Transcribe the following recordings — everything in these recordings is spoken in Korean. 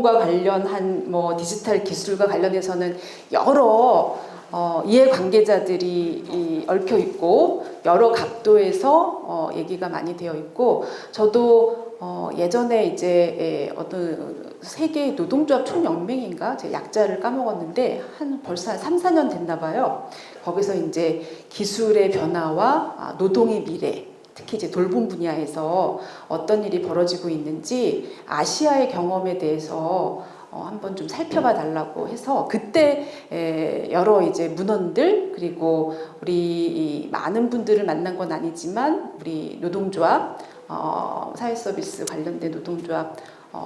돌봄과 관련한 뭐 디지털 기술과 관련해서는 여러 이해관계자들이 얽혀 있고 여러 각도에서 얘기가 많이 되어 있고, 저도 예전에 이제 어떤 세계 노동조합 총연맹인가 제 약자를 까먹었는데 벌써 한 3, 4년 됐나 봐요. 거기서 이제 기술의 변화와 노동의 미래, 특히 이제 돌봄 분야에서 어떤 일이 벌어지고 있는지 아시아의 경험에 대해서 한번 좀 살펴봐 달라고 해서, 그때 여러 이제 문헌들, 그리고 우리 많은 분들을 만난 건 아니지만 우리 노동조합, 사회서비스 관련된 노동조합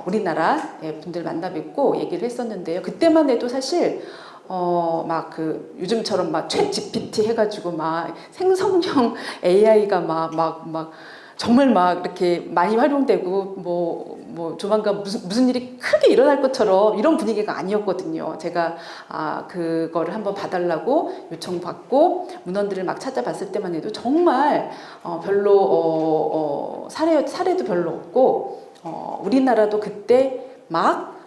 우리나라 분들 만나 뵙고 얘기를 했었는데요. 그때만 해도 사실 막 그 요즘처럼 막 챗 GPT 해가지고 막 생성형 AI가 막 정말 막 이렇게 많이 활용되고 뭐 조만간 무슨 일이 크게 일어날 것처럼 이런 분위기가 아니었거든요. 제가 그거를 한번 봐달라고 요청받고 문헌들을 막 찾아봤을 때만 해도 정말 별로 사례도 별로 없고, 우리나라도 그때 막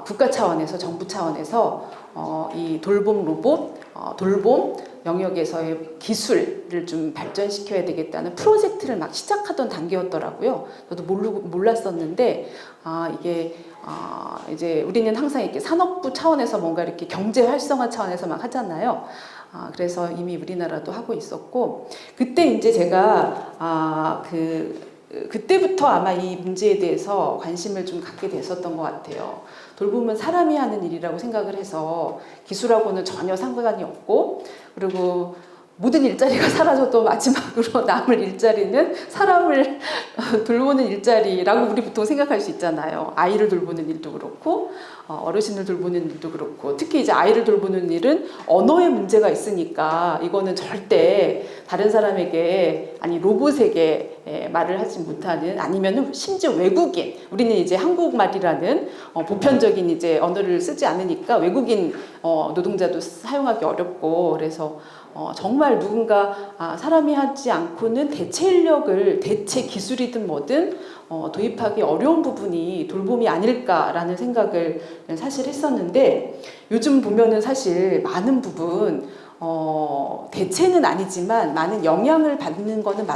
국가 차원에서, 정부 차원에서 이 돌봄 로봇, 돌봄 영역에서의 기술을 좀 발전시켜야 되겠다는 프로젝트를 막 시작하던 단계였더라고요. 저도 몰랐었는데, 이게 이제 우리는 항상 이렇게 산업부 차원에서 뭔가 이렇게 경제 활성화 차원에서 막 하잖아요. 그래서 이미 우리나라도 하고 있었고, 그때 이제 제가 그때부터 아마 이 문제에 대해서 관심을 좀 갖게 됐었던 것 같아요. 돌봄은 사람이 하는 일이라고 생각을 해서 기술하고는 전혀 상관이 없고, 그리고 모든 일자리가 사라져도 마지막으로 남을 일자리는 사람을 돌보는 일자리라고 우리 보통 생각할 수 있잖아요. 아이를 돌보는 일도 그렇고 어르신을 돌보는 일도 그렇고, 특히 이제 아이를 돌보는 일은 언어의 문제가 있으니까 이거는 절대 다른 사람에게, 아니 로봇에게 말을 하지 못하는, 아니면은 심지어 외국인, 우리는 이제 한국말이라는 보편적인 이제 언어를 쓰지 않으니까 외국인 노동자도 사용하기 어렵고, 그래서 정말 누군가 사람이 하지 않고는 대체 인력을, 대체 기술이든 뭐든 도입하기 어려운 부분이 돌봄이 아닐까라는 생각을 사실 했었는데, 요즘 보면은 사실 많은 부분 대체는 아니지만 많은 영향을 받는 거는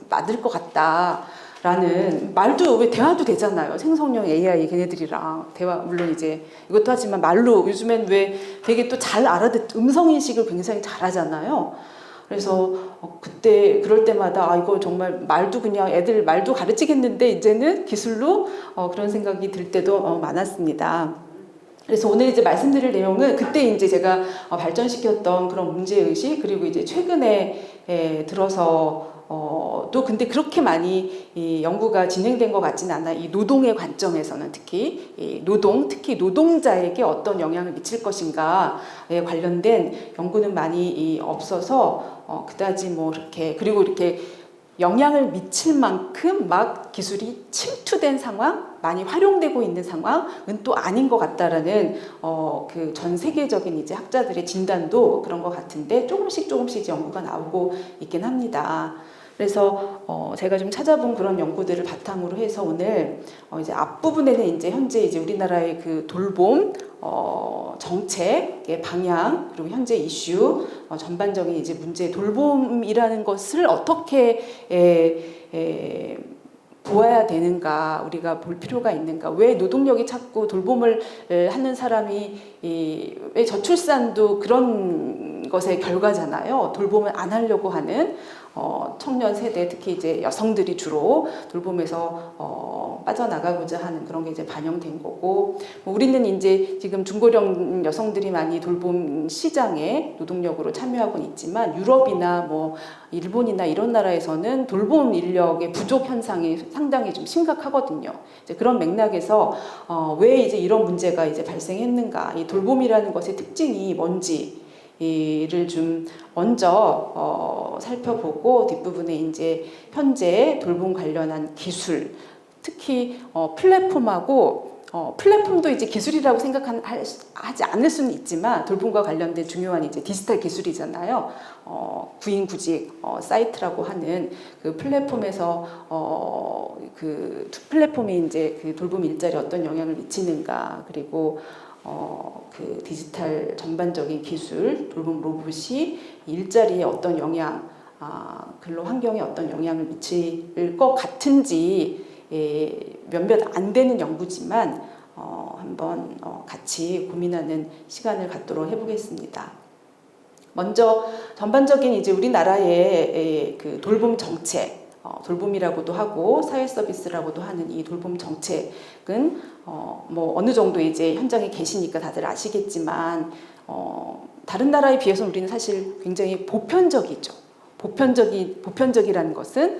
맞을 것 같다 라는 말도, 왜 대화도 되잖아요. 생성형 AI 걔네들이랑 대화, 물론 이제 이것도 하지만 말로 요즘엔 왜 되게 또 잘 음성인식을 굉장히 잘하잖아요. 그래서 그때 그럴 때마다 이거 정말 말도, 그냥 애들 말도 가르치겠는데 이제는 기술로, 그런 생각이 들 때도 많았습니다. 그래서 오늘 이제 말씀드릴 내용은 그때 이제 제가 발전시켰던 그런 문제의식, 그리고 이제 최근에 들어서 또 근데 그렇게 많이 이 연구가 진행된 것 같지는 않아요. 이 노동의 관점에서는 특히 특히 노동자에게 어떤 영향을 미칠 것인가에 관련된 연구는 많이 없어서 그다지 뭐 이렇게, 그리고 이렇게 영향을 미칠 만큼 막 기술이 침투된 상황, 많이 활용되고 있는 상황은 또 아닌 것 같다라는 그 전 세계적인 이제 학자들의 진단도 그런 것 같은데, 조금씩 이제 연구가 나오고 있긴 합니다. 그래서 제가 좀 찾아본 그런 연구들을 바탕으로 해서 오늘 이제 앞부분에는 이제 현재 이제 우리나라의 그 돌봄 정책의 방향, 그리고 현재 이슈, 전반적인 이제 문제, 돌봄이라는 것을 어떻게 보아야 되는가, 우리가 볼 필요가 있는가, 왜 노동력이 자꾸 돌봄을 하는 사람이 왜 저출산도 그런 것의 결과잖아요. 돌봄을 안 하려고 하는 청년 세대, 특히 이제 여성들이 주로 돌봄에서 빠져나가고자 하는 그런 게 이제 반영된 거고, 우리는 이제 지금 중고령 여성들이 많이 돌봄 시장에 노동력으로 참여하고 있지만, 유럽이나 뭐 일본이나 이런 나라에서는 돌봄 인력의 부족 현상이 상당히 좀 심각하거든요. 이제 그런 맥락에서 왜 이제 이런 문제가 이제 발생했는가, 이 돌봄이라는 것의 특징이 뭔지 이를 좀 먼저 살펴보고, 뒷부분에 이제 현재 돌봄 관련한 기술, 특히 플랫폼하고 플랫폼도 이제 기술이라고 하지 않을 수는 있지만 돌봄과 관련된 중요한 이제 디지털 기술이잖아요. 구인구직 사이트라고 하는 그 플랫폼에서 그 플랫폼이 이제 그 돌봄 일자리에 어떤 영향을 미치는가, 그리고 그 디지털 전반적인 기술, 돌봄 로봇이 일자리에 어떤 영향, 근로 환경에 어떤 영향을 미칠 것 같은지 몇몇 안 되는 연구지만 한번 같이 고민하는 시간을 갖도록 해보겠습니다. 먼저 전반적인 이제 우리나라의 그 돌봄 정책, 돌봄이라고도 하고 사회 서비스라고도 하는 이 돌봄 정책은 뭐 어느 정도 이제 현장에 계시니까 다들 아시겠지만 다른 나라에 비해서는 우리는 사실 굉장히 보편적이죠. 보편적이라는 것은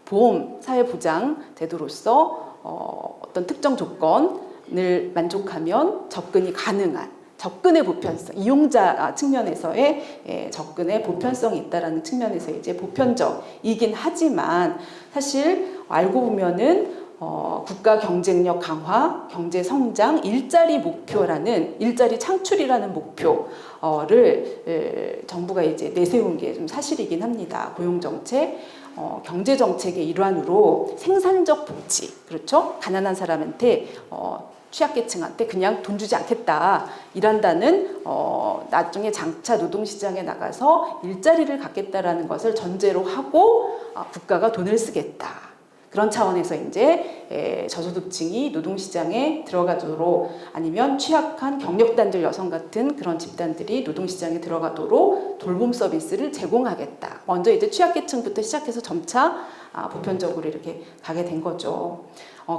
보험, 사회보장 제도로서 어떤 특정 조건을 만족하면 접근이 가능한 접근의 보편성, 이용자 측면에서의 접근의 보편성이 있다라는 측면에서 이제 보편적이긴 하지만 사실 알고 보면은 국가 경쟁력 강화, 경제 성장, 일자리 목표라는 일자리 창출이라는 목표를 정부가 이제 내세운 게 좀 사실이긴 합니다. 고용 정책, 경제 정책의 일환으로 생산적 복지, 그렇죠? 가난한 사람한테 취약계층한테 그냥 돈 주지 않겠다. 일한다는 나중에 장차 노동시장에 나가서 일자리를 갖겠다라는 것을 전제로 하고 국가가 돈을 쓰겠다. 그런 차원에서 이제 저소득층이 노동시장에 들어가도록, 아니면 취약한 경력단절 여성 같은 그런 집단들이 노동시장에 들어가도록 돌봄 서비스를 제공하겠다. 먼저 이제 취약계층부터 시작해서 점차 보편적으로 이렇게 가게 된 거죠.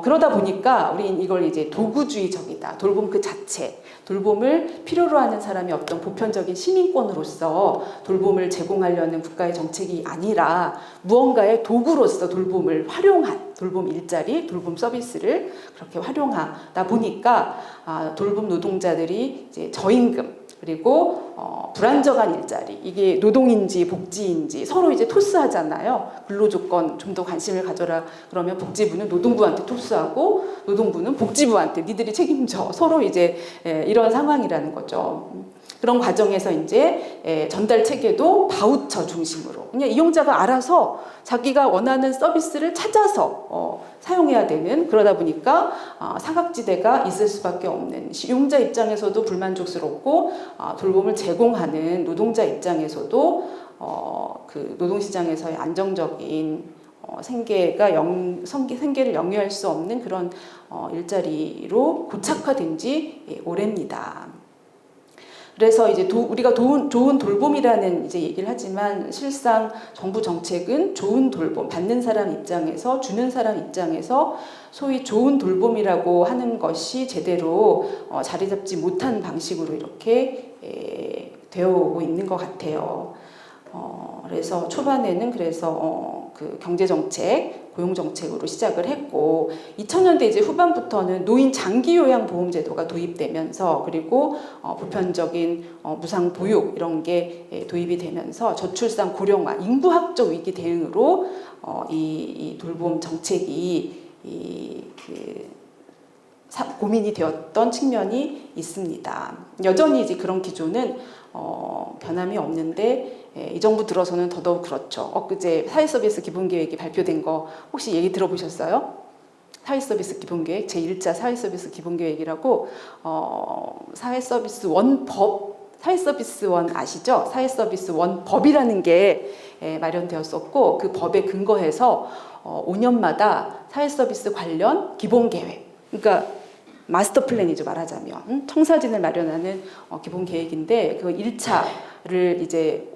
그러다 보니까 우린 이걸 이제 도구주의적이다. 돌봄 그 자체, 돌봄을 필요로 하는 사람이 어떤 보편적인 시민권으로서 돌봄을 제공하려는 국가의 정책이 아니라 무언가의 도구로서 돌봄을 활용한 돌봄 일자리, 돌봄 서비스를 그렇게 활용하다 보니까 돌봄 노동자들이 이제 저임금, 그리고 불안정한 일자리, 이게 노동인지 복지인지 서로 이제 토스하잖아요. 근로조건 좀 더 관심을 가져라 그러면 복지부는 노동부한테 토스하고 노동부는 복지부한테 니들이 책임져, 서로 이제 이런 상황이라는 거죠. 그런 과정에서 이제 전달 체계도 바우처 중심으로 그냥 이용자가 알아서 자기가 원하는 서비스를 찾아서 사용해야 되는, 그러다 보니까 사각지대가 있을 수밖에 없는, 이용자 입장에서도 불만족스럽고 돌봄을 제공하는 노동자 입장에서도 그 노동시장에서의 안정적인 생계를 영위할 수 없는 그런 일자리로 고착화된 지 오래입니다. 그래서 이제 우리가 좋은 돌봄이라는 이제 얘기를 하지만 실상 정부 정책은 좋은 돌봄, 받는 사람 입장에서, 주는 사람 입장에서 소위 좋은 돌봄이라고 하는 것이 제대로 자리 잡지 못한 방식으로 이렇게 되어 오고 있는 것 같아요. 그래서 초반에는 그 경제정책, 고용정책으로 시작을 했고 2000년대 이제 후반부터는 노인 장기요양보험제도가 도입되면서, 그리고 보편적인 무상보육 이런 게 도입이 되면서 저출산 고령화, 인구학적 위기 대응으로 이 돌봄 정책이 고민이 되었던 측면이 있습니다. 여전히 이제 그런 기조는 변함이 없는데 이 정부 들어서는 더더욱 그렇죠. 엊그제 사회서비스 기본계획이 발표된 거 혹시 얘기 들어보셨어요? 사회서비스 기본계획, 제1차 사회서비스 기본계획이라고 사회서비스 원법, 사회서비스 원 아시죠? 사회서비스 원법이라는 게 마련되었었고 그 법에 근거해서 5년마다 사회서비스 관련 기본계획, 그러니까 마스터 플랜이죠, 말하자면. 청사진을 마련하는 기본 계획인데 그 1차를 이제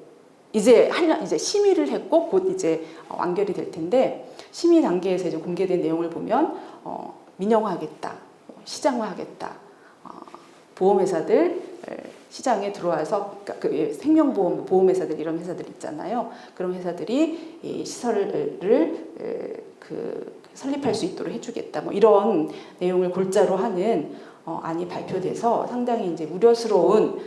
심의를 했고 곧 이제 완결이 될 텐데, 심의 단계에서 이제 공개된 내용을 보면 민영화하겠다, 시장화하겠다, 보험회사들 시장에 들어와서, 그러니까 생명보험 보험회사들 이런 회사들 있잖아요. 그런 회사들이 이 시설을 설립할 수 있도록 해주겠다. 뭐 이런 내용을 골자로 하는 안이 발표돼서 상당히 이제 우려스러운,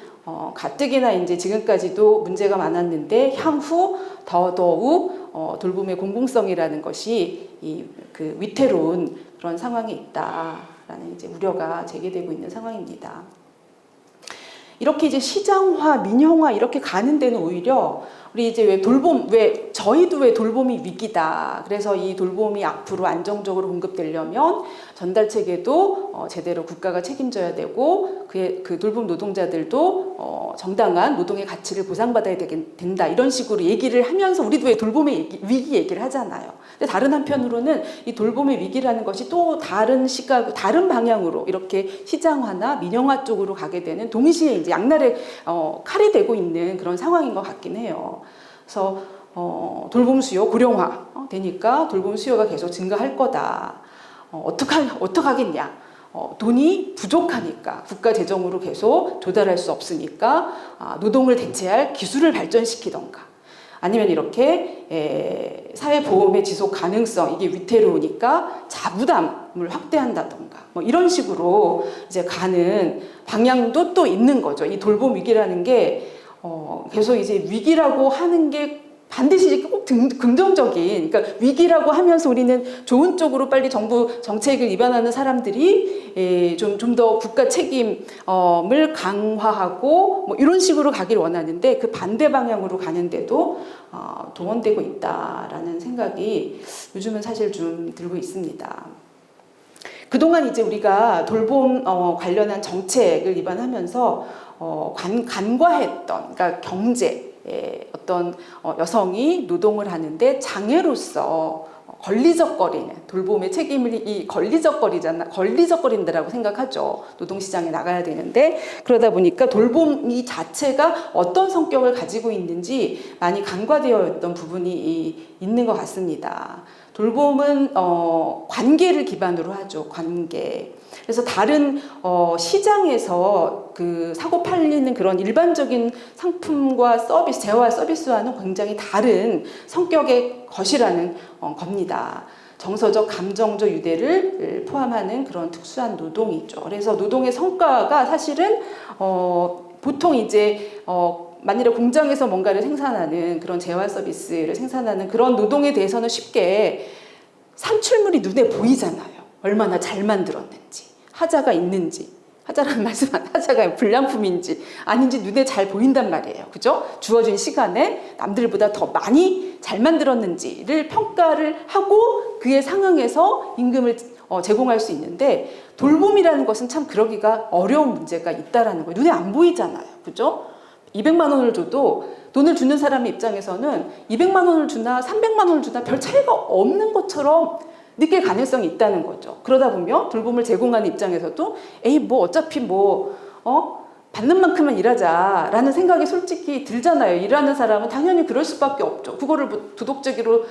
가뜩이나 이제 지금까지도 문제가 많았는데 향후 더더욱 돌봄의 공공성이라는 것이 그 위태로운 그런 상황에 있다. 이제 우려가 제기되고 있는 상황입니다. 이렇게 이제 시장화, 민영화 이렇게 가는 데는 오히려 우리 이제 왜 저희도 왜 돌봄이 위기다. 그래서 이 돌봄이 앞으로 안정적으로 공급되려면 전달 체계도 제대로 국가가 책임져야 되고 그 돌봄 노동자들도 정당한 노동의 가치를 보상받아야 된다. 이런 식으로 얘기를 하면서 우리도 왜 돌봄의 위기 얘기를 하잖아요. 근데 다른 한편으로는 이 돌봄의 위기라는 것이 또 다른 시각, 다른 방향으로 이렇게 시장화나 민영화 쪽으로 가게 되는 동시에 이제 양날의 칼이 되고 있는 그런 상황인 것 같긴 해요. 그래서 돌봄 수요 고령화 되니까 돌봄 수요가 계속 증가할 거다. 어떡하겠냐? 돈이 부족하니까 국가 재정으로 계속 조달할 수 없으니까 노동을 대체할 기술을 발전시키던가 아니면 이렇게 사회보험의 지속 가능성 이게 위태로우니까 자부담을 확대한다던가 뭐 이런 식으로 이제 가는 방향도 또 있는 거죠. 이 돌봄 위기라는 게 계속 이제 위기라고 하는 게 반드시 꼭 긍정적인, 그러니까 위기라고 하면서 우리는 좋은 쪽으로 빨리 정부 정책을 입안하는 사람들이 좀 더 국가 책임을 강화하고 뭐 이런 식으로 가길 원하는데 그 반대 방향으로 가는데도 동원되고 있다라는 생각이 요즘은 사실 좀 들고 있습니다. 그동안 이제 우리가 돌봄 관련한 정책을 입안하면서 간과했던, 그러니까 경제, 어떤 여성이 노동을 하는데 장애로서 걸리적거리는 돌봄의 책임을 걸리적거린다라고 생각하죠. 노동시장에 나가야 되는데 그러다 보니까 돌봄 이 자체가 어떤 성격을 가지고 있는지 많이 간과되어 있던 부분이 있는 것 같습니다. 돌봄은 관계를 기반으로 하죠. 관계. 그래서 다른 시장에서 그 사고 팔리는 그런 일반적인 상품과 서비스, 재화 서비스와는 굉장히 다른 성격의 것이라는 겁니다. 정서적, 감정적 유대를 포함하는 그런 특수한 노동이죠. 그래서 노동의 성과가 사실은 보통 이제 만일에 공장에서 뭔가를 생산하는 그런 재화 서비스를 생산하는 그런 노동에 대해서는 쉽게 산출물이 눈에 보이잖아요. 얼마나 잘 만들었는지, 하자가 있는지, 하자라는 말씀은 하자가 불량품인지 아닌지 눈에 잘 보인단 말이에요. 그죠? 주어진 시간에 남들보다 더 많이 잘 만들었는지를 평가를 하고 그에 상응해서 임금을 제공할 수 있는데 돌봄이라는 것은 참 그러기가 어려운 문제가 있다라는 거예요. 눈에 안 보이잖아요. 그죠? 200만 원을 줘도 돈을 주는 사람의 입장에서는 200만 원을 주나 300만 원을 주나 별 차이가 없는 것처럼 느낄 가능성이 있다는 거죠. 그러다 보면 돌봄을 제공하는 입장에서도 뭐 어차피 받는 만큼만 일하자라는 생각이 솔직히 들잖아요. 일하는 사람은 당연히 그럴 수밖에 없죠. 그거를 도덕적으로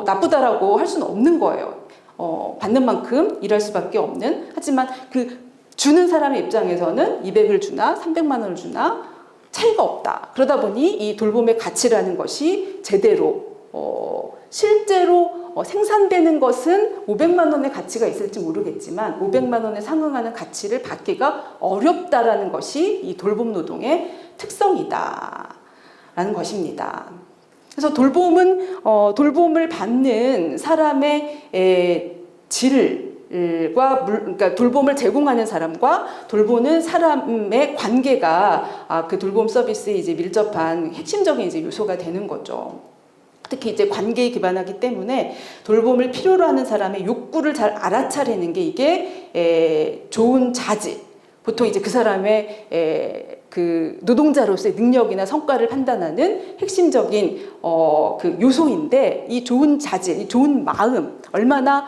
나쁘다라고 할 수는 없는 거예요. 받는 만큼 일할 수밖에 없는. 하지만 그 주는 사람의 입장에서는 200을 주나 300만 원을 주나 차이가 없다. 그러다 보니 이 돌봄의 가치라는 것이 제대로 실제로 생산되는 것은 500만 원의 가치가 있을지 모르겠지만 500만 원에 상응하는 가치를 받기가 어렵다라는 것이 이 돌봄 노동의 특성이다라는 것입니다. 그래서 돌봄을 받는 사람의 그러니까 돌봄을 제공하는 사람과 돌보는 사람의 관계가 그 돌봄 서비스에 이제 밀접한 핵심적인 이제 요소가 되는 거죠. 특히 이제 관계에 기반하기 때문에 돌봄을 필요로 하는 사람의 욕구를 잘 알아차리는 게 이게 좋은 자질. 보통 이제 그 사람의 그 노동자로서의 능력이나 성과를 판단하는 핵심적인 그 요소인데 이 좋은 자질, 이 좋은 마음, 얼마나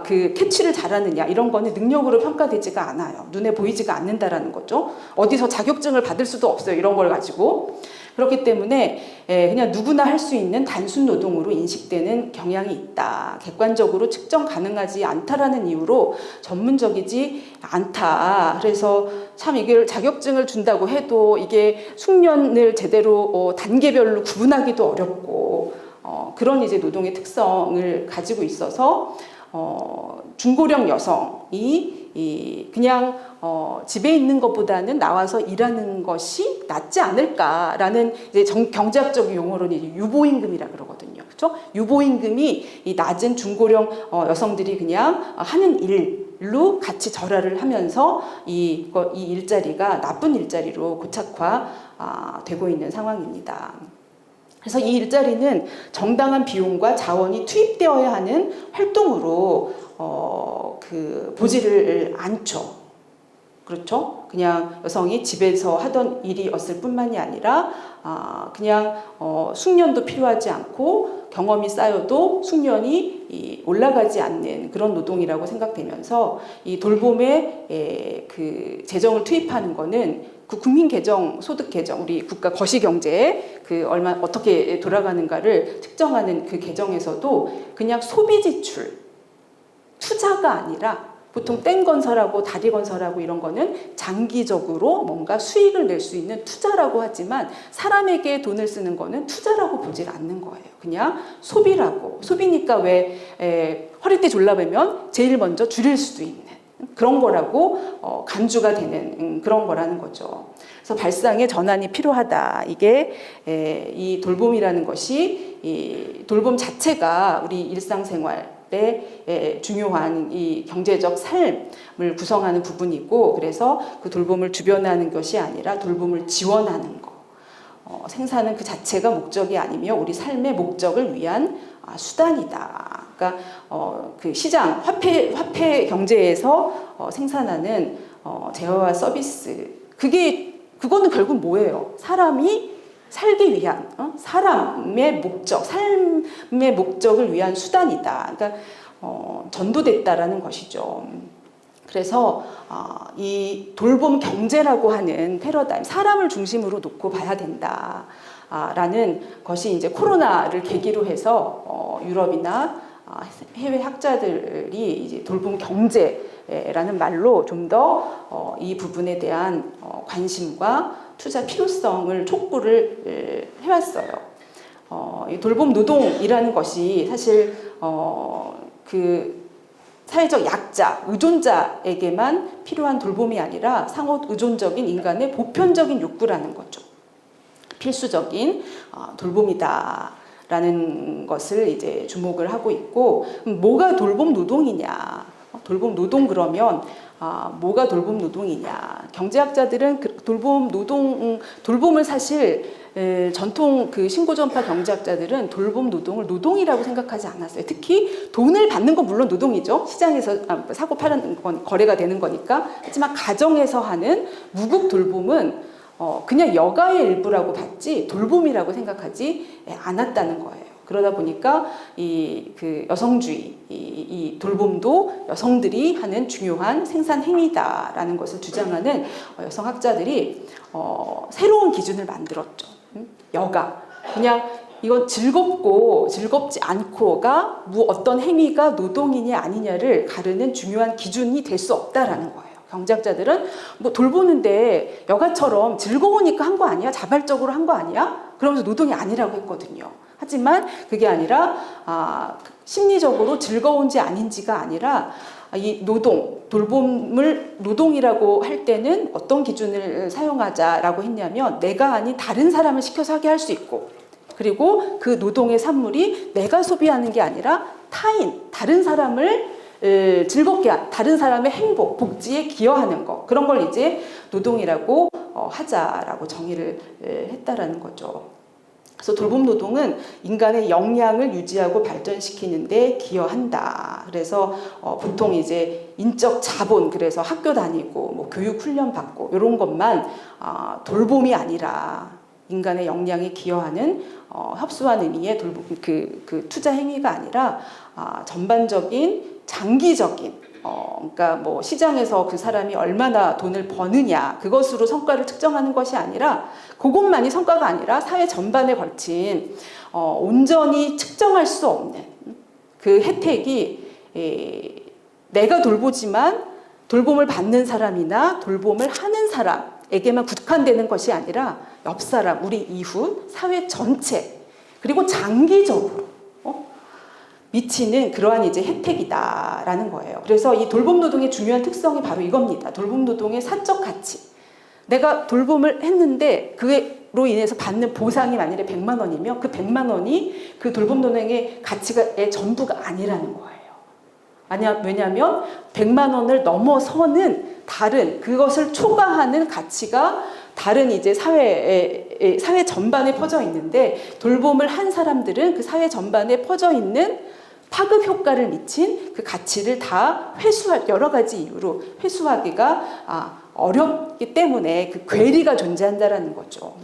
그 캐치를 잘하느냐 이런 거는 능력으로 평가되지가 않아요. 눈에 보이지가 않는다라는 거죠. 어디서 자격증을 받을 수도 없어요. 이런 걸 가지고. 그렇기 때문에 그냥 누구나 할 수 있는 단순 노동으로 인식되는 경향이 있다. 객관적으로 측정 가능하지 않다라는 이유로 전문적이지 않다. 그래서 참 이걸 자격증을 준다고 해도 이게 숙련을 제대로 단계별로 구분하기도 어렵고 그런 이제 노동의 특성을 가지고 있어서 중고령 여성이 그냥 집에 있는 것보다는 나와서 일하는 것이 낫지 않을까라는 이제 경제학적 용어로는 이제 유보임금이라 그러거든요. 그렇죠? 유보임금이 이 낮은 중고령 여성들이 그냥 하는 일 일로 같이 절하를 하면서 이 일자리가 나쁜 일자리로 고착화 되고 있는 상황입니다. 그래서 이 일자리는 정당한 비용과 자원이 투입되어야 하는 활동으로 보지를 않죠. 그렇죠? 그냥 여성이 집에서 하던 일이었을 뿐만이 아니라 그냥 숙련도 필요하지 않고 경험이 쌓여도 숙련이 올라가지 않는 그런 노동이라고 생각되면서 이 돌봄에 그 재정을 투입하는 거는 그 국민 계정, 소득 계정, 우리 국가 거시 경제에 어떻게 돌아가는가를 측정하는 그 계정에서도 그냥 소비 지출, 투자가 아니라 보통 땡 건설하고 다리 건설하고 이런 거는 장기적으로 뭔가 수익을 낼 수 있는 투자라고 하지만 사람에게 돈을 쓰는 거는 투자라고 보질 않는 거예요. 그냥 소비라고. 소비니까 왜 허리띠 졸라매면 제일 먼저 줄일 수도 있는 그런 거라고 간주가 되는 그런 거라는 거죠. 그래서 발상의 전환이 필요하다. 이게 이 돌봄이라는 것이 이 돌봄 자체가 우리 일상생활 중요한 이 경제적 삶을 구성하는 부분이고 그래서 그 돌봄을 주변하는 것이 아니라 돌봄을 지원하는 거. 생산은 그 자체가 목적이 아니며 우리 삶의 목적을 위한 수단이다. 그러니까 그 시장 화폐 경제에서 생산하는 재화와 서비스 그거는 결국 뭐예요? 사람이 살기 위한 사람의 목적, 삶의 목적을 위한 수단이다. 그러니까 전도됐다라는 것이죠. 그래서 이 돌봄 경제라고 하는 패러다임, 사람을 중심으로 놓고 봐야 된다라는 것이 이제 코로나를 계기로 해서 유럽이나 해외 학자들이 이제 돌봄 경제라는 말로 좀 더 이 부분에 대한 관심과 투자 필요성을 촉구를 해왔어요. 이 돌봄 노동이라는 것이 사실 그 사회적 약자, 의존자에게만 필요한 돌봄이 아니라 상호 의존적인 인간의 보편적인 욕구라는 거죠. 필수적인 돌봄이다라는 것을 이제 주목을 하고 있고 뭐가 돌봄 노동이냐? 돌봄 노동 그러면 뭐가 돌봄 노동이냐? 경제학자들은 돌봄을 사실 전통 그 신고전파 경제학자들은 돌봄 노동을 노동이라고 생각하지 않았어요. 특히 돈을 받는 건 물론 노동이죠. 시장에서 사고 파는 건 거래가 되는 거니까. 하지만 가정에서 하는 무국 돌봄은 그냥 여가의 일부라고 봤지 돌봄이라고 생각하지 않았다는 거예요. 그러다 보니까 그 여성주의, 이 돌봄도 여성들이 하는 중요한 생산 행위다라는 것을 주장하는 여성학자들이 새로운 기준을 만들었죠. 여가. 그냥 이건 즐겁고 즐겁지 않고가 어떤 행위가 노동이냐 아니냐를 가르는 중요한 기준이 될 수 없다라는 거예요. 경제학자들은 뭐 돌보는데 여가처럼 즐거우니까 한 거 아니야? 자발적으로 한 거 아니야? 그러면서 노동이 아니라고 했거든요. 하지만 그게 아니라 심리적으로 즐거운지 아닌지가 아니라 이 돌봄을 노동이라고 할 때는 어떤 기준을 사용하자라고 했냐면 내가 아닌 다른 사람을 시켜서 하게 할 수 있고 그리고 그 노동의 산물이 내가 소비하는 게 아니라 타인, 다른 사람을 즐겁게 다른 사람의 행복, 복지에 기여하는 거 그런 걸 이제 노동이라고 하자라고 정의를 했다라는 거죠. 그래서 돌봄 노동은 인간의 역량을 유지하고 발전시키는 데 기여한다. 그래서 보통 이제 인적 자본, 그래서 학교 다니고 뭐 교육 훈련 받고 이런 것만 돌봄이 아니라 인간의 역량에 기여하는 협소한 의미의 돌봄 그 투자 행위가 아니라 전반적인 장기적인 그러니까 뭐 시장에서 그 사람이 얼마나 돈을 버느냐 그것으로 성과를 측정하는 것이 아니라 그것만이 성과가 아니라 사회 전반에 걸친 온전히 측정할 수 없는 그 혜택이 내가 돌보지만 돌봄을 받는 사람이나 돌봄을 하는 사람에게만 국한되는 것이 아니라 옆 사람, 우리 이웃, 사회 전체 그리고 장기적으로 미치는 그러한 이제 혜택이다라는 거예요. 그래서 이 돌봄 노동의 중요한 특성이 바로 이겁니다. 돌봄 노동의 사적 가치. 내가 돌봄을 했는데 그로 인해서 받는 보상이 만일에 100만 원이면 그 100만 원이 그 돌봄 노동의 가치의 전부가 아니라는 거예요. 왜냐하면 100만 원을 넘어서는 다른 그것을 초과하는 가치가 다른 이제 사회 전반에 퍼져 있는데 돌봄을 한 사람들은 그 사회 전반에 퍼져 있는 파급 효과를 미친 그 가치를 다 회수할 여러 가지 이유로 회수하기가 어렵기 때문에 그 괴리가 존재한다라는 거죠.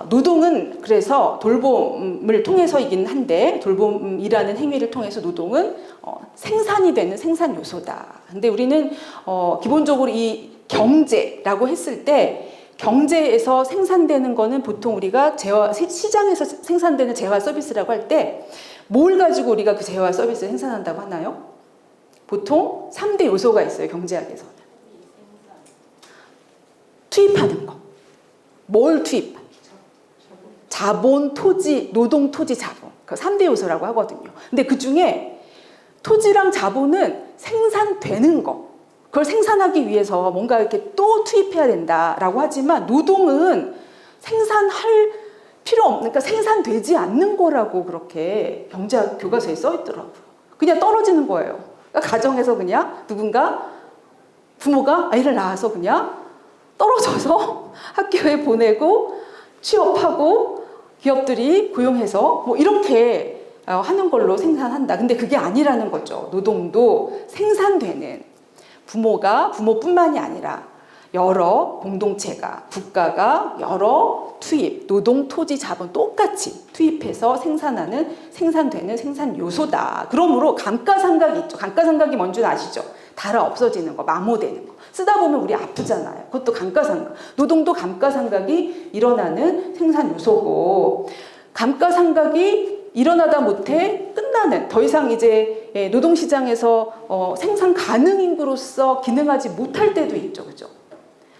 노동은 그래서 돌봄을 통해서이긴 한데 돌봄이라는 행위를 통해서 노동은 생산이 되는 생산 요소다. 근데 우리는 기본적으로 이 경제라고 했을 때 경제에서 생산되는 거는 보통 우리가 시장에서 생산되는 재화 서비스라고 할 때 뭘 가지고 우리가 그 재화 서비스를 생산한다고 하나요? 보통 3대 요소가 있어요. 경제학에서는. 투입하는 거. 뭘 투입? 자본, 토지, 노동, 토지, 자본. 그 3대 요소라고 하거든요. 근데 그 중에 토지랑 자본은 생산되는 거. 그걸 생산하기 위해서 뭔가 이렇게 또 투입해야 된다라고 하지만 노동은 생산할 필요 없는, 그러니까 생산되지 않는 거라고 그렇게 경제학 교과서에 써 있더라고요. 그냥 떨어지는 거예요. 그러니까 가정에서 그냥 누군가 부모가 아이를 낳아서 그냥 떨어져서 학교에 보내고 취업하고 기업들이 고용해서 뭐 이렇게 하는 걸로 생산한다. 근데 그게 아니라는 거죠. 노동도 생산되는 부모뿐만이 아니라 여러 공동체가 국가가 여러 투입, 노동, 토지, 자본 똑같이 투입해서 생산되는 생산 요소다. 그러므로 감가상각이 있죠. 감가상각이 뭔지 아시죠? 달아 없어지는 거, 마모되는 거. 쓰다 보면 우리 아프잖아요. 그것도 감가상각. 노동도 감가상각이 일어나는 생산 요소고 감가상각이 일어나다 못해 끝나는 더 이상 이제 노동시장에서 생산 가능 인구로서 기능하지 못할 때도 있죠. 그죠?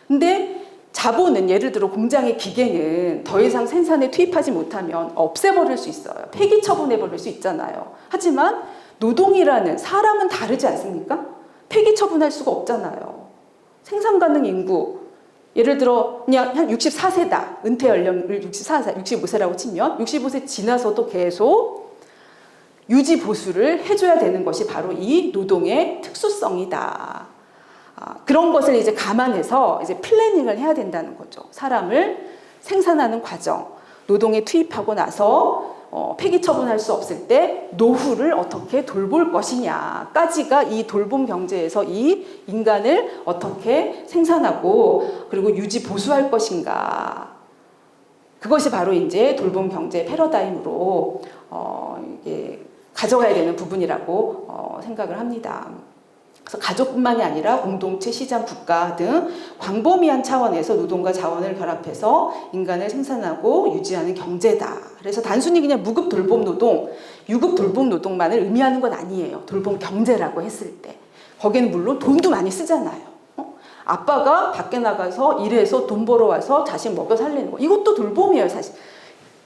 근데 자본은 예를 들어 공장의 기계는 더 이상 생산에 투입하지 못하면 없애버릴 수 있어요. 폐기 처분해버릴 수 있잖아요. 하지만 노동이라는 사람은 다르지 않습니까? 폐기 처분할 수가 없잖아요. 생산 가능 인구 예를 들어 그냥 한 64세다. 은퇴 연령을 65세라고 치면 65세 지나서도 계속 유지 보수를 해줘야 되는 것이 바로 이 노동의 특수성이다. 그런 것을 이제 감안해서 이제 플래닝을 해야 된다는 거죠. 사람을 생산하는 과정, 노동에 투입하고 나서 폐기 처분할 수 없을 때 노후를 어떻게 돌볼 것이냐까지가 이 돌봄 경제에서 이 인간을 어떻게 생산하고 그리고 유지 보수할 것인가. 그것이 바로 이제 돌봄 경제 패러다임으로 이게 가져가야 되는 부분이라고 생각을 합니다. 그래서 가족뿐만이 아니라 공동체, 시장, 국가 등 광범위한 차원에서 노동과 자원을 결합해서 인간을 생산하고 유지하는 경제다. 그래서 단순히 그냥 무급 돌봄 노동, 유급 돌봄 노동만을 의미하는 건 아니에요. 돌봄 경제라고 했을 때. 거기는 물론 돈도 많이 쓰잖아요. 아빠가 밖에 나가서 일해서 돈 벌어와서 자식 먹여 살리는 거. 이것도 돌봄이에요, 사실.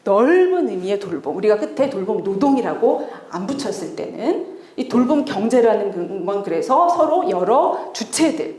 넓은 의미의 돌봄. 우리가 끝에 돌봄 노동이라고 안 붙였을 때는 이 돌봄 경제라는 건 그래서 서로 여러 주체들,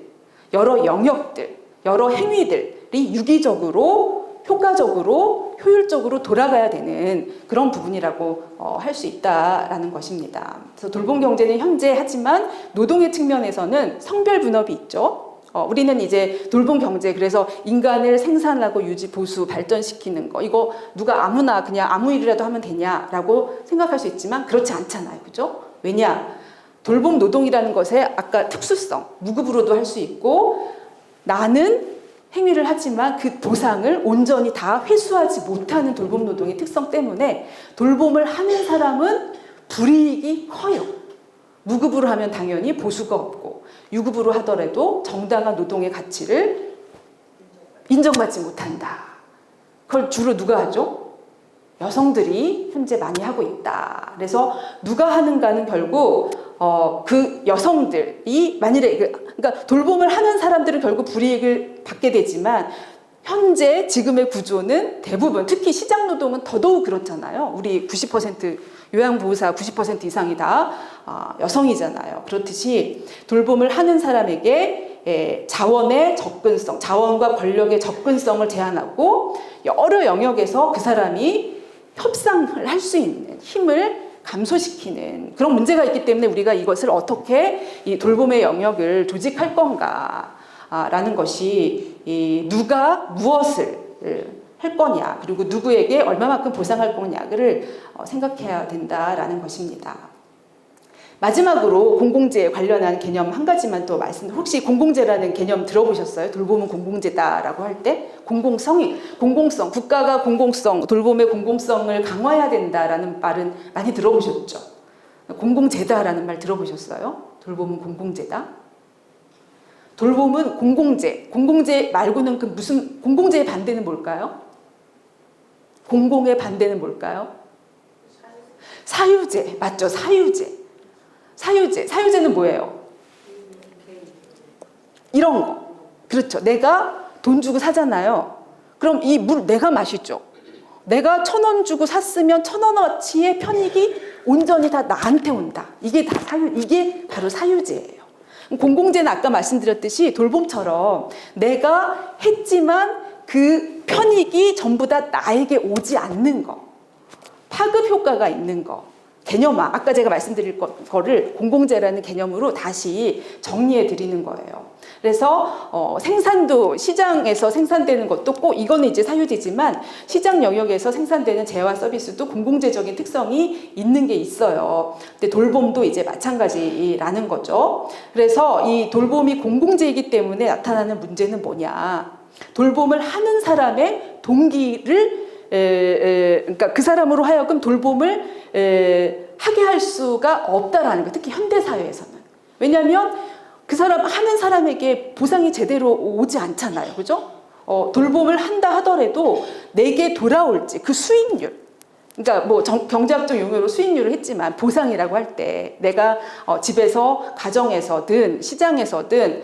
여러 영역들, 여러 행위들이 유기적으로, 효과적으로, 효율적으로 돌아가야 되는 그런 부분이라고 할 수 있다라는 것입니다. 그래서 돌봄 경제는 현재 하지만 노동의 측면에서는 성별 분업이 있죠. 우리는 이제 돌봄 경제, 그래서 인간을 생산하고 유지, 보수, 발전시키는 거, 이거 누가 아무나 그냥 아무 일이라도 하면 되냐라고 생각할 수 있지만 그렇지 않잖아요. 그죠? 왜냐? 돌봄 노동이라는 것의 아까 특수성, 무급으로도 할 수 있고 나는 행위를 하지만 그 보상을 온전히 다 회수하지 못하는 돌봄 노동의 특성 때문에 돌봄을 하는 사람은 불이익이 커요. 무급으로 하면 당연히 보수가 없고 유급으로 하더라도 정당한 노동의 가치를 인정받지 못한다. 그걸 주로 누가 하죠? 여성들이 현재 많이 하고 있다. 그래서 누가 하는가는 결국 그 여성들이 만일에 그러니까 돌봄을 하는 사람들은 결국 불이익을 받게 되지만 현재 지금의 구조는 대부분 특히 시장 노동은 더더욱 그렇잖아요. 우리 90% 요양보호사 90% 이상이 다 여성이잖아요. 그렇듯이 돌봄을 하는 사람에게 자원의 접근성, 자원과 권력의 접근성을 제한하고 여러 영역에서 그 사람이 협상을 할 수 있는 힘을 감소시키는 그런 문제가 있기 때문에 우리가 이것을 어떻게 이 돌봄의 영역을 조직할 건가라는 것이 이 누가 무엇을 할 거냐, 그리고 누구에게 얼마만큼 보상할 거냐를 생각해야 된다라는 것입니다. 마지막으로 공공재 관련한 개념 한 가지만 또 혹시 공공재라는 개념 들어보셨어요? 돌봄은 공공재다라고 할 때 공공성, 국가가 공공성, 돌봄의 공공성을 강화해야 된다라는 말은 많이 들어보셨죠? 공공재다라는 말 들어보셨어요? 돌봄은 공공재다. 돌봄은 공공재 말고는 그 무슨 공공재의 반대는 뭘까요? 공공의 반대는 뭘까요? 사유재, 맞죠? 사유재는 뭐예요? 이런 거. 그렇죠. 내가 돈 주고 사잖아요. 그럼 이 물 내가 마시죠. 내가 1,000원 주고 샀으면 1,000원어치의 편익이 온전히 다 나한테 온다. 이게 바로 사유재예요. 공공재는 아까 말씀드렸듯이 돌봄처럼 내가 했지만 그 편익이 전부 다 나에게 오지 않는 거. 파급 효과가 있는 거. 개념화, 아까 제가 말씀드릴 거를 공공재라는 개념으로 다시 정리해 드리는 거예요. 그래서 생산도 시장에서 생산되는 것도 꼭 이거는 이제 사유재지만 시장 영역에서 생산되는 재화 서비스도 공공재적인 특성이 있는 게 있어요. 근데 돌봄도 이제 마찬가지라는 거죠. 그래서 이 돌봄이 공공재이기 때문에 나타나는 문제는 뭐냐? 돌봄을 하는 사람의 동기를 그러니까 그 사람으로 하여금 돌봄을 하게 할 수가 없다라는 거. 특히 현대 사회에서는. 왜냐하면 그 사람 하는 사람에게 보상이 제대로 오지 않잖아요, 그죠? 돌봄을 한다 하더라도 내게 돌아올지 그 수익률. 그러니까 뭐 경제학적 용어로 수익률을 했지만 보상이라고 할 때 내가 집에서 가정에서든 시장에서든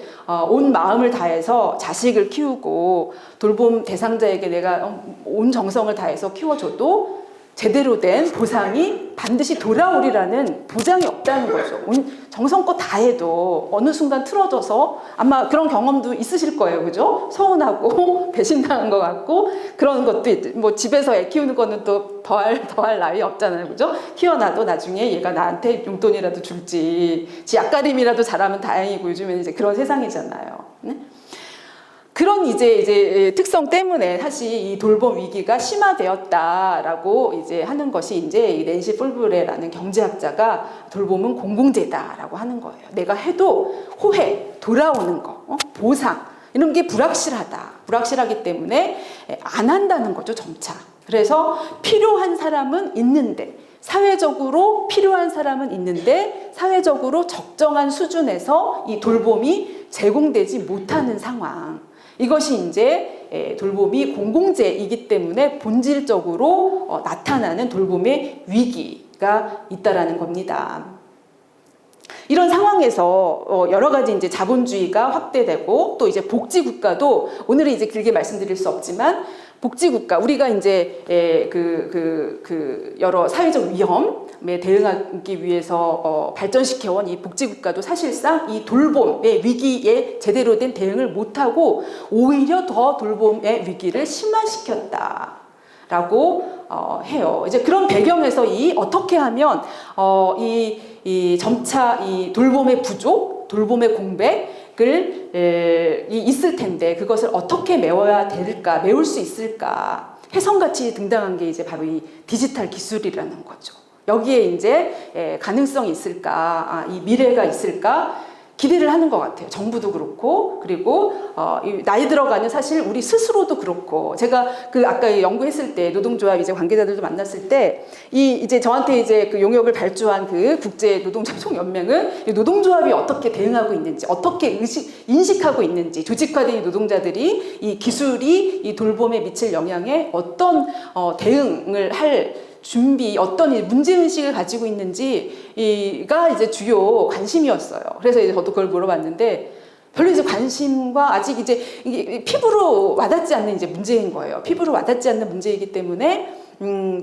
온 마음을 다해서 자식을 키우고 돌봄 대상자에게 내가 온 정성을 다해서 키워줘도 제대로 된 보상이 반드시 돌아오리라는 보장이 없다는 거죠. 정성껏 다 해도 어느 순간 틀어져서 아마 그런 경험도 있으실 거예요. 그죠? 서운하고 배신당한 것 같고 그런 것도 뭐 집에서 애 키우는 거는 또 더할 나위 없잖아요. 그죠? 키워놔도 나중에 얘가 나한테 용돈이라도 줄지 지 앞가림이라도 잘하면 다행이고 요즘에는 이제 그런 세상이잖아요. 네? 그런 이제 특성 때문에 사실 이 돌봄 위기가 심화되었다라고 이제 하는 것이 이제 낸시 폴브레라는 경제학자가 돌봄은 공공재다라고 하는 거예요. 내가 해도 호혜, 돌아오는 거, 보상 이런 게 불확실하기 때문에 안 한다는 거죠, 점차. 그래서 필요한 사람은 있는데 사회적으로 필요한 사람은 있는데 사회적으로 적정한 수준에서 이 돌봄이 제공되지 못하는 상황. 이것이 이제 돌봄이 공공재이기 때문에 본질적으로 나타나는 돌봄의 위기가 있다라는 겁니다. 이런 상황에서 여러 가지 이제 자본주의가 확대되고 또 이제 복지국가도 오늘은 이제 길게 말씀드릴 수 없지만 복지국가 우리가 이제 여러 사회적 위험에 대응하기 위해서 발전시켜온 이 복지국가도 사실상 이 돌봄의 위기에 제대로 된 대응을 못하고 오히려 더 돌봄의 위기를 심화시켰다라고 해요. 이제 그런 배경에서 어떻게 하면 이 점차 이 돌봄의 부족, 돌봄의 공백을 있을 텐데 그것을 어떻게 메울 수 있을까? 혜성같이 등장한 게 이제 바로 이 디지털 기술이라는 거죠. 여기에 이제 가능성이 있을까? 이 미래가 있을까? 기대를 하는 것 같아요. 정부도 그렇고 그리고 나이 들어가는 사실 우리 스스로도 그렇고 제가 아까 연구했을 때 노동조합 이제 관계자들도 만났을 때 이제 저한테 이제 그 용역을 발주한 그 국제 노동조합 총연맹은 노동조합이 어떻게 대응하고 있는지 어떻게 인식하고 있는지 조직화된 이 노동자들이 이 기술이 이 돌봄에 미칠 영향에 어떤 대응을 할 준비, 어떤 문제의식을 가지고 있는지가 이제 주요 관심이었어요. 그래서 이제 저도 그걸 물어봤는데 별로 이제 관심과 아직 이제 이게 피부로 와닿지 않는 이제 문제인 거예요. 피부로 와닿지 않는 문제이기 때문에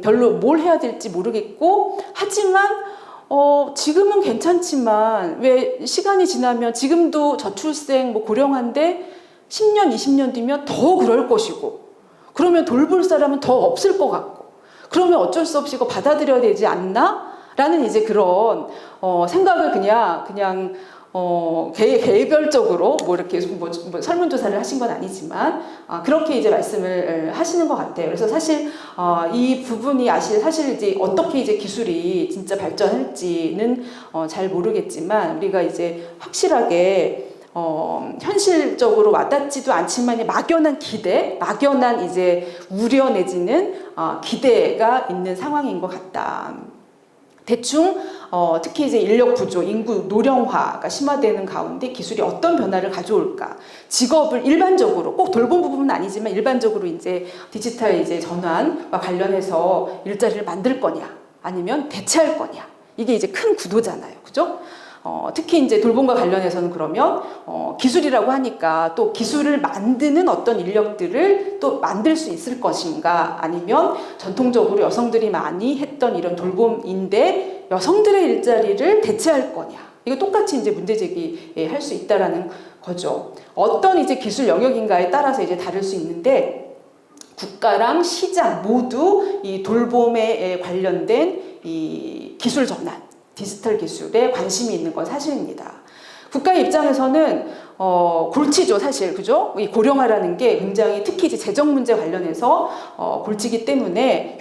별로 뭘 해야 될지 모르겠고 하지만 지금은 괜찮지만 왜 시간이 지나면 지금도 저출생 뭐 고령한데 10년, 20년 뒤면 더 그럴 것이고 그러면 돌볼 사람은 더 없을 것 같고 그러면 어쩔 수 없이 이거 받아들여야 되지 않나? 라는 이제 그런 생각을 그냥 개별적으로 뭐 이렇게 뭐 설문조사를 하신 건 아니지만 그렇게 이제 말씀을 하시는 것 같아요. 그래서 사실 이 부분이 사실 이제 어떻게 이제 기술이 진짜 발전할지는 잘 모르겠지만 우리가 이제 확실하게 현실적으로 와닿지도 않지만 막연한 기대, 막연한 이제 우려 내지는 기대가 있는 상황인 것 같다. 대충 특히 이제 인력 부족, 인구 노령화가 심화되는 가운데 기술이 어떤 변화를 가져올까? 직업을 일반적으로 꼭 돌봄 부분은 아니지만 일반적으로 이제 디지털 이제 전환과 관련해서 일자리를 만들 거냐, 아니면 대체할 거냐? 이게 이제 큰 구도잖아요, 그죠? 특히 이제 돌봄과 관련해서는 그러면 기술이라고 하니까 또 기술을 만드는 어떤 인력들을 또 만들 수 있을 것인가, 아니면 전통적으로 여성들이 많이 했던 이런 돌봄인데 여성들의 일자리를 대체할 거냐, 이거 똑같이 이제 문제 제기할 수 있다라는 거죠. 어떤 이제 기술 영역인가에 따라서 이제 다를 수 있는데 국가랑 시장 모두 이 돌봄에 관련된 이 기술 전환, 디지털 기술에 관심이 있는 건 사실입니다. 국가의 입장에서는 골치죠, 사실, 그죠? 이 고령화라는 게 굉장히 특히 이제 재정 문제 관련해서 골치기 때문에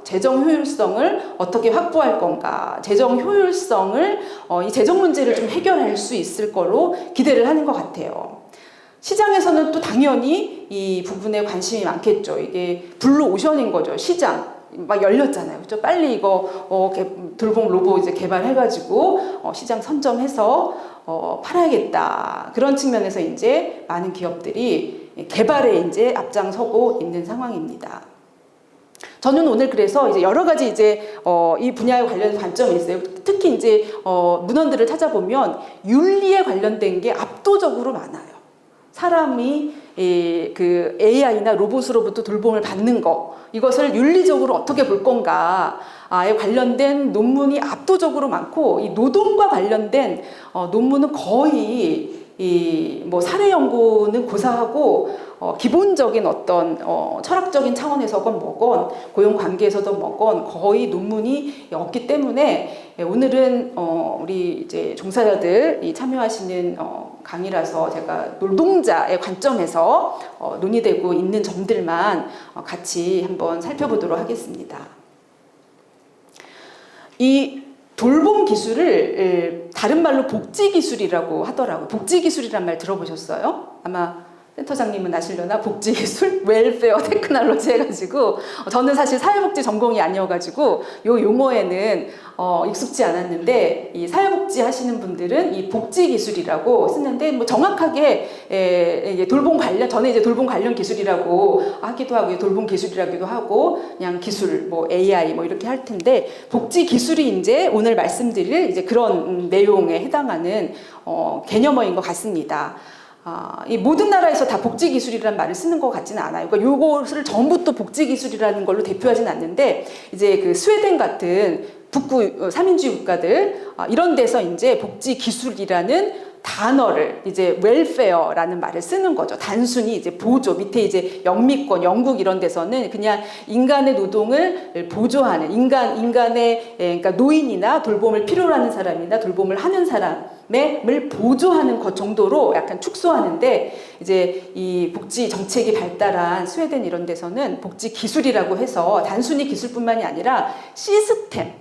재정 효율성을 어떻게 확보할 건가, 재정 효율성을 이 재정 문제를 좀 해결할 수 있을 거로 기대를 하는 것 같아요. 시장에서는 또 당연히 이 부분에 관심이 많겠죠. 이게 블루 오션인 거죠, 시장. 막 열렸잖아요. 그죠? 빨리 이거 돌봄 로봇 이제 개발해가지고 시장 선점해서 팔아야겠다. 그런 측면에서 이제 많은 기업들이 개발에 이제 앞장서고 있는 상황입니다. 저는 오늘 그래서 이제 여러 가지 이제 이 분야에 관련 관점이 있어요. 특히 이제 문헌들을 찾아보면 윤리에 관련된 게 압도적으로 많아요. 사람이 그 AI나 로봇으로부터 돌봄을 받는 거, 이것을 윤리적으로 어떻게 볼 건가에 관련된 논문이 압도적으로 많고, 이 노동과 관련된 논문은 거의 뭐 사례 연구는 고사하고 기본적인 어떤 철학적인 차원에서건 뭐건 고용 관계에서도 뭐건 거의 논문이 없기 때문에 오늘은 우리 이제 종사자들이 참여하시는 강의라서 제가 노동자의 관점에서 논의되고 있는 점들만 같이 한번 살펴보도록 하겠습니다. 이 돌봄 기술을 다른 말로 복지 기술이라고 하더라고요. 복지 기술이란 말 들어보셨어요? 아마 센터장님은 아시려나? 복지 기술? 웰페어 테크놀로지 해가지고 저는 사실 사회복지 전공이 아니어가지고 요 용어에는 익숙지 않았는데, 이 사회복지 하시는 분들은 이 복지 기술이라고 쓰는데, 뭐 정확하게 돌봄 관련, 저는 이제 돌봄 관련 기술이라고 하기도 하고 돌봄 기술이라기도 하고 그냥 기술, 뭐 AI 뭐 이렇게 할 텐데, 복지 기술이 이제 오늘 말씀드릴 이제 그런 내용에 해당하는 개념어인 것 같습니다. 이 모든 나라에서 다 복지 기술이라는 말을 쓰는 것 같지는 않아요. 그러니까 요것을 전부 또 복지 기술이라는 걸로 대표하진 않는데, 이제 그 스웨덴 같은 북부 3인주의 국가들 이런 데서 이제 복지 기술이라는 단어를 이제 웰페어라는 말을 쓰는 거죠. 단순히 이제 보조, 밑에 이제 영미권, 영국 이런 데서는 그냥 인간의 노동을 보조하는 인간의 그러니까 노인이나 돌봄을 필요로 하는 사람이나 돌봄을 하는 사람을 보조하는 것 정도로 약간 축소하는데, 이제 이 복지 정책이 발달한 스웨덴 이런 데서는 복지 기술이라고 해서 단순히 기술뿐만이 아니라 시스템,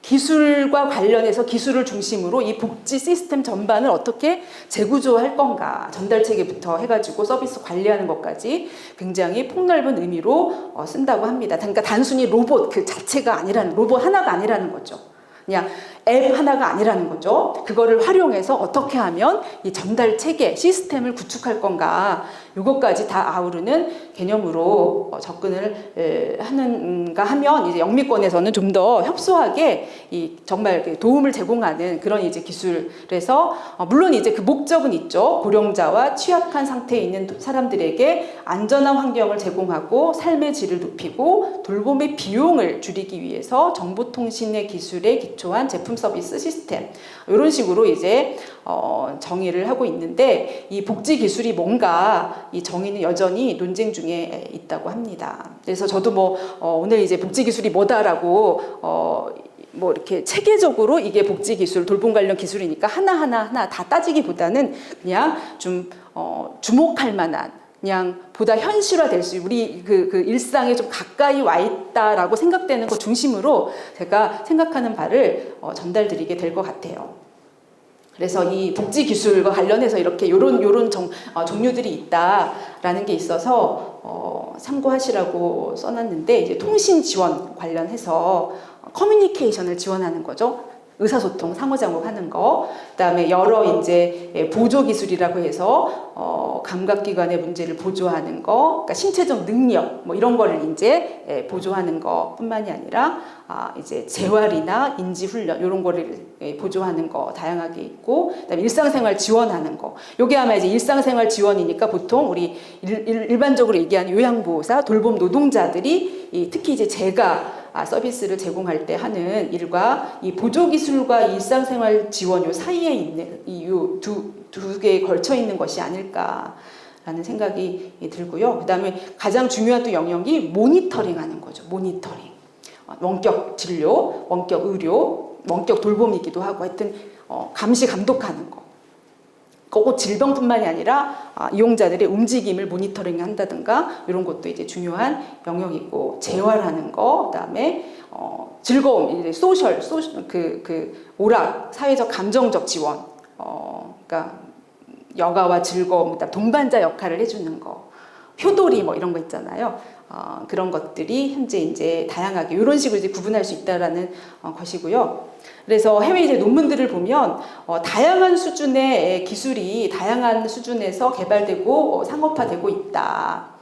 기술과 관련해서 기술을 중심으로 이 복지 시스템 전반을 어떻게 재구조할 건가, 전달 체계부터 해가지고 서비스 관리하는 것까지 굉장히 폭넓은 의미로 쓴다고 합니다. 그러니까 단순히 로봇 그 자체가 아니라는, 로봇 하나가 아니라는 거죠. 그냥 앱 하나가 아니라는 거죠. 그거를 활용해서 어떻게 하면 이 전달 체계, 시스템을 구축할 건가, 이것까지 다 아우르는 개념으로 접근을 하는가 하면, 이제 영미권에서는 좀 더 협소하게 이 정말 도움을 제공하는 그런 이제 기술에서 물론 이제 그 목적은 있죠. 고령자와 취약한 상태에 있는 사람들에게 안전한 환경을 제공하고 삶의 질을 높이고 돌봄의 비용을 줄이기 위해서 정보통신의 기술에 기초한 제품 서비스 시스템, 이런 식으로 이제 정의를 하고 있는데, 이 복지 기술이 뭔가 이 정의는 여전히 논쟁 중에 있다고 합니다. 그래서 저도 뭐 오늘 이제 복지 기술이 뭐다라고 뭐 이렇게 체계적으로 이게 복지 기술, 돌봄 관련 기술이니까 하나 다 따지기보다는 그냥 좀 주목할 만한, 그냥 보다 현실화될 수, 우리 그 일상에 좀 가까이 와 있다라고 생각되는 것 중심으로 제가 생각하는 바를 전달드리게 될 것 같아요. 그래서 이 복지 기술과 관련해서 이렇게 요런 종류들이 있다라는 게 있어서 참고하시라고 써놨는데, 이제 통신 지원 관련해서 커뮤니케이션을 지원하는 거죠. 의사소통, 상호작용하는 거. 그다음에 여러 이제 보조 기술이라고 해서 감각기관의 문제를 보조하는 거, 그러니까 신체적 능력 뭐 이런 거를 이제 보조하는 것뿐만이 아니라 이제 재활이나 인지 훈련 이런 거를 보조하는 거 다양하게 있고, 그다음에 일상생활 지원하는 거. 요게 아마 이제 일상생활 지원이니까 보통 우리 일반적으로 얘기하는 요양보호사, 돌봄 노동자들이 특히 이제 제가 서비스를 제공할 때 하는 일과 이 보조기술과 일상생활 지원 요 사이에 있는 이 두 개에 걸쳐 있는 것이 아닐까라는 생각이 들고요. 그 다음에 가장 중요한 또 영역이 모니터링 하는 거죠. 모니터링. 원격 진료, 원격 의료, 원격 돌봄이기도 하고 하여튼 감시 감독하는 거. 꼭 질병뿐만이 아니라 이용자들의 움직임을 모니터링 한다든가 이런 것도 이제 중요한 영역이고, 재활하는 거, 그다음에 즐거움, 이제 소셜 오락, 사회적 감정적 지원, 그러니까 여가와 즐거움, 그다음 동반자 역할을 해주는 거, 효도리 뭐 이런 거 있잖아요. 그런 것들이 현재 이제 다양하게 이런 식으로 이제 구분할 수 있다라는 것이고요. 그래서 해외 이제 논문들을 보면 다양한 수준의 기술이 다양한 수준에서 개발되고 상업화되고 있다.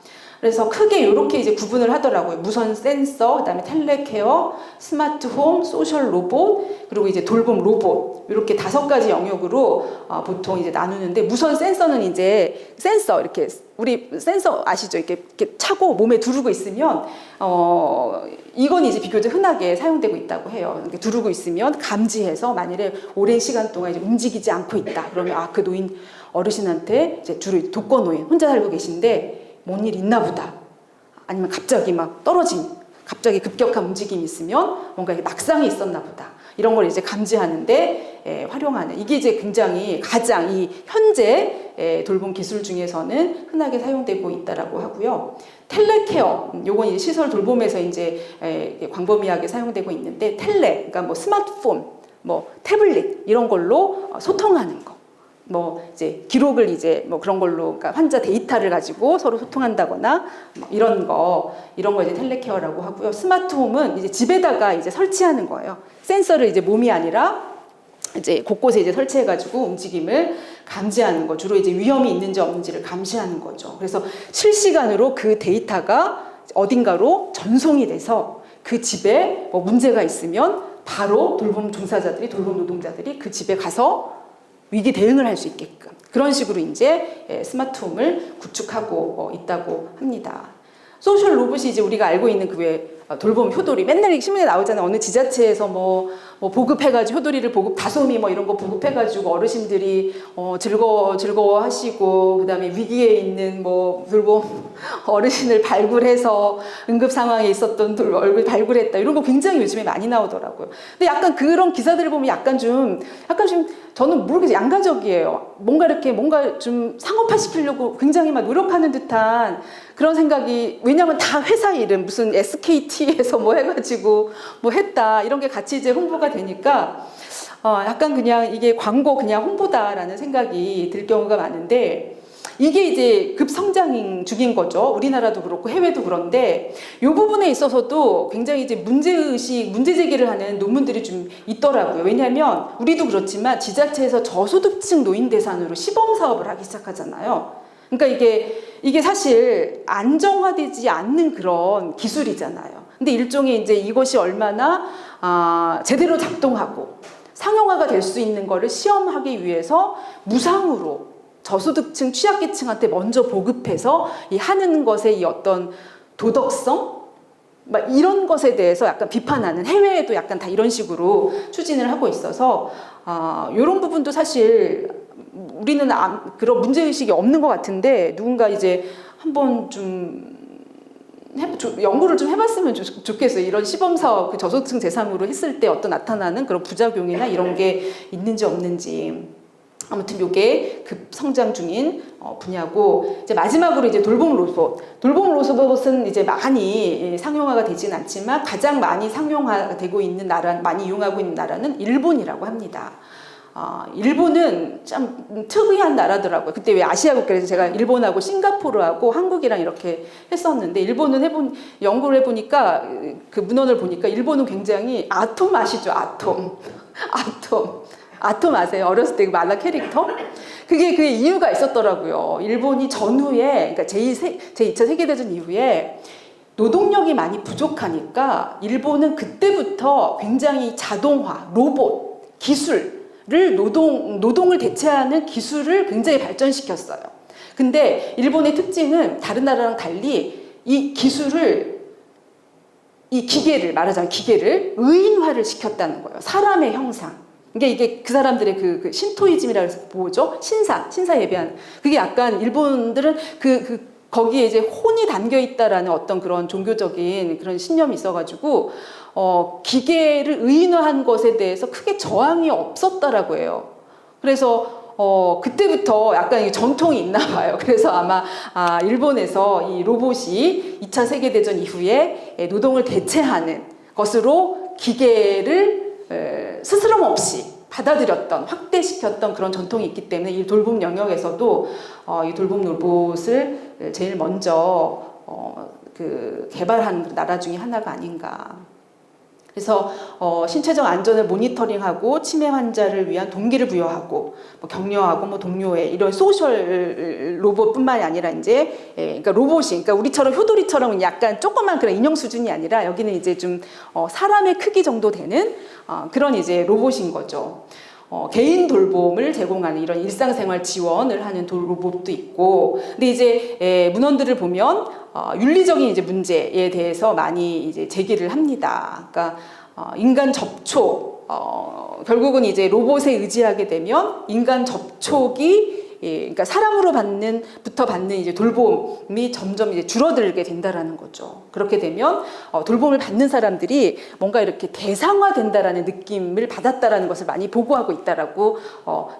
그래서 크게 이렇게 이제 구분을 하더라고요. 무선 센서, 그다음에 텔레케어, 스마트홈, 소셜 로봇, 그리고 이제 돌봄 로봇, 이렇게 5가지 영역으로 보통 이제 나누는데, 무선 센서는 이제 센서, 이렇게 우리 센서 아시죠? 이렇게 차고 몸에 두르고 있으면 이건 이제 비교적 흔하게 사용되고 있다고 해요. 이렇게 두르고 있으면 감지해서 만일에 오랜 시간 동안 이제 움직이지 않고 있다. 그러면 그 노인 어르신한테 이제 주로 독거 노인 혼자 살고 계신데 뭔 일 있나 보다. 아니면 갑자기 막 갑자기 급격한 움직임이 있으면 뭔가 낙상이 있었나 보다. 이런 걸 이제 감지하는데 활용하는, 이게 이제 굉장히 가장 이 현재 돌봄 기술 중에서는 흔하게 사용되고 있다라고 하고요. 텔레케어, 요건 이제 시설 돌봄에서 이제 광범위하게 사용되고 있는데, 그러니까 뭐 스마트폰, 뭐 태블릿 이런 걸로 소통하는 거. 뭐 이제 기록을 이제 뭐 그런 걸로, 그러니까 환자 데이터를 가지고 서로 소통한다거나 뭐 이런 거 이제 텔레케어라고 하고요. 스마트홈은 이제 집에다가 이제 설치하는 거예요. 센서를 이제 몸이 아니라 이제 곳곳에 이제 설치해가지고 움직임을 감지하는 거, 주로 이제 위험이 있는지 없는지를 감시하는 거죠. 그래서 실시간으로 그 데이터가 어딘가로 전송이 돼서 그 집에 뭐 문제가 있으면 바로 돌봄 종사자들이, 돌봄 노동자들이 그 집에 가서 위기 대응을 할 수 있게끔 그런 식으로 이제 스마트홈을 구축하고 있다고 합니다. 소셜 로봇이 이제 우리가 알고 있는 그 외 돌봄 효도리, 맨날 신문에 나오잖아요. 어느 지자체에서 뭐 보급해가지고 효도리를 다솜이 뭐 이런 거 보급해가지고 어르신들이 즐거워하시고, 그다음에 위기에 있는 뭐 돌봄 어르신을 발굴해서 응급 상황에 있었던 얼굴 발굴했다, 이런 거 굉장히 요즘에 많이 나오더라고요. 근데 약간 그런 기사들을 보면 약간 좀 저는 모르겠어요. 양가적이에요. 뭔가 좀 상업화시키려고 굉장히 막 노력하는 듯한 그런 생각이, 왜냐면 다 회사 이름, 무슨 SKT에서 뭐 해가지고 뭐 했다, 이런 게 같이 이제 홍보가 되니까 약간 그냥 이게 광고 그냥 홍보다라는 생각이 들 경우가 많은데, 이게 이제 급성장 중인 거죠. 우리나라도 그렇고 해외도 그런데, 이 부분에 있어서도 굉장히 이제 문제 제기를 하는 논문들이 좀 있더라고요. 왜냐하면 우리도 그렇지만 지자체에서 저소득층 노인 대상으로 시범 사업을 하기 시작하잖아요. 그러니까 이게 사실 안정화되지 않는 그런 기술이잖아요. 근데 일종의 이제 이것이 얼마나 제대로 작동하고 상용화가 될 수 있는 거를 시험하기 위해서 무상으로 저소득층, 취약계층한테 먼저 보급해서 이 하는 것의 이 어떤 도덕성? 막 이런 것에 대해서 약간 비판하는, 해외에도 약간 다 이런 식으로 추진을 하고 있어서 이런 부분도 사실 우리는 그런 문제의식이 없는 것 같은데, 누군가 이제 한번 좀 연구를 좀 해봤으면 좋겠어요. 이런 시범 사업 그 저소득층 대상으로 했을 때 어떤 나타나는 그런 부작용이나 이런 게 있는지 없는지. 아무튼 이게 급성장 중인 분야고, 이제 마지막으로 이제 돌봄 로봇. 돌봄 로봇은 이제 많이 상용화가 되지는 않지만 가장 많이 상용화가 되고 있는 나라, 많이 이용하고 있는 나라는 일본이라고 합니다. 일본은 참 특이한 나라더라고요. 그때 왜 아시아 국가에서 제가 일본하고 싱가포르하고 한국이랑 이렇게 했었는데, 일본은 연구를 해보니까 그 문헌을 보니까 일본은 굉장히 아톰 아시죠? 아톰 아세요? 어렸을 때 그 만화 캐릭터? 그게 이유가 있었더라고요. 일본이 전후에, 그러니까 제2차 세계대전 이후에 노동력이 많이 부족하니까 일본은 그때부터 굉장히 자동화, 로봇, 기술을 노동을 대체하는 기술을 굉장히 발전시켰어요. 근데 일본의 특징은 다른 나라랑 달리 이 기계를 말하자면 기계를 의인화를 시켰다는 거예요. 사람의 형상. 이게 그 사람들의 그 신토이즘이라고 해서 뭐죠? 신사 예배하는. 그게 약간 일본들은 거기에 이제 혼이 담겨 있다라는 어떤 그런 종교적인 그런 신념이 있어가지고, 기계를 의인화한 것에 대해서 크게 저항이 없었다라고 해요. 그래서, 그때부터 약간 전통이 있나 봐요. 그래서 아마, 일본에서 이 로봇이 2차 세계대전 이후에 노동을 대체하는 것으로 기계를 스스럼 없이 받아들였던, 확대시켰던 그런 전통이 있기 때문에 이 돌봄 영역에서도 이 돌봄 로봇을 제일 먼저 개발한 나라 중에 하나가 아닌가. 그래서 신체적 안전을 모니터링하고 치매 환자를 위한 동기를 부여하고 격려하고 동료애 이런 소셜 로봇뿐만이 아니라 이제 그러니까 로봇이 그러니까 우리처럼 효도리처럼 약간 조그만 그런 인형 수준이 아니라 여기는 이제 좀 사람의 크기 정도 되는 그런 이제 로봇인 거죠. 개인 돌봄을 제공하는 이런 일상생활 지원을 하는 로봇도 있고, 근데 이제 문헌들을 보면 윤리적인 이제 문제에 대해서 많이 이제 제기를 합니다. 그러니까 인간 접촉, 결국은 이제 로봇에 의지하게 되면 인간 접촉이 그러니까 사람으로 받는 이제 돌봄이 점점 이제 줄어들게 된다라는 거죠. 그렇게 되면 돌봄을 받는 사람들이 뭔가 이렇게 대상화된다라는 느낌을 받았다라는 것을 많이 보고하고 있다라고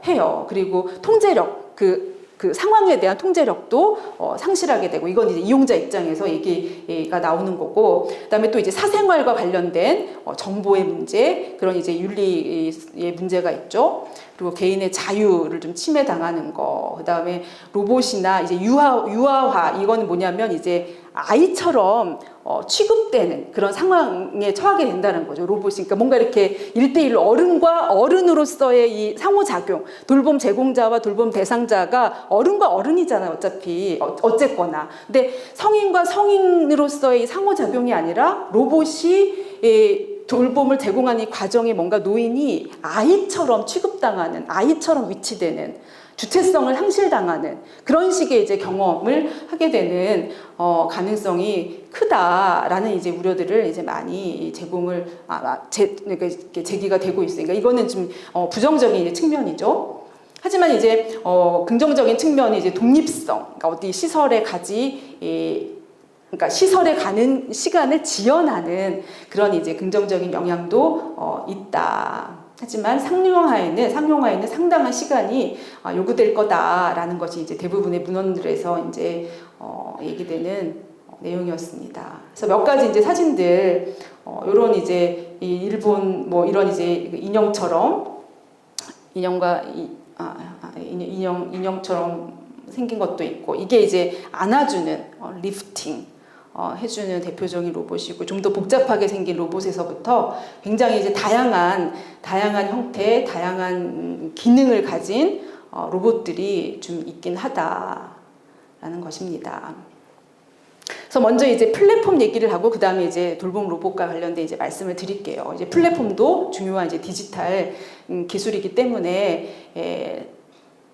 해요. 그리고 통제력, 그 상황에 대한 통제력도 상실하게 되고, 이건 이제 이용자 입장에서 얘기가 나오는 거고, 그다음에 또 이제 사생활과 관련된 정보의 문제, 그런 이제 윤리의 문제가 있죠. 그리고 개인의 자유를 좀 침해당하는 거, 그다음에 로봇이나 이제 유아화, 이거는 뭐냐면 이제 아이처럼 취급되는 그런 상황에 처하게 된다는 거죠. 로봇이. 그러니까 뭔가 이렇게 1대1로 어른과 어른으로서의 이 상호작용, 돌봄 제공자와 돌봄 대상자가 어른과 어른이잖아요. 어쨌거나. 근데 성인과 성인으로서의 상호작용이 아니라 로봇이 돌봄을 제공하는 이 과정에 뭔가 노인이 아이처럼 취급당하는, 아이처럼 위치되는, 주체성을 상실당하는 그런 식의 이제 경험을 하게 되는 가능성이 크다라는 이제 우려들을 이제 많이 그러니까 제기가 되고 있으니까, 그러니까 이거는 좀 부정적인 이제 측면이죠. 하지만 이제 긍정적인 측면이 이제 독립성, 그러니까 어디 시설에 그러니까 시설에 가는 시간을 지연하는 그런 이제 긍정적인 영향도 있다. 하지만 상용화에는 상당한 시간이 요구될 거다라는 것이 이제 대부분의 문헌들에서 이제 얘기되는 내용이었습니다. 그래서 몇 가지 이제 사진들, 요런 이제 이 일본 이런 이제 인형처럼 인형처럼 생긴 것도 있고, 이게 이제 안아주는 리프팅 해주는 대표적인 로봇이고, 좀 더 복잡하게 생긴 로봇에서부터 굉장히 이제 다양한 형태, 다양한 기능을 가진 로봇들이 좀 있긴 하다라는 것입니다. 그래서 먼저 이제 플랫폼 얘기를 하고, 그 다음에 이제 돌봄 로봇과 관련된 이제 말씀을 드릴게요. 이제 플랫폼도 중요한 이제 디지털 기술이기 때문에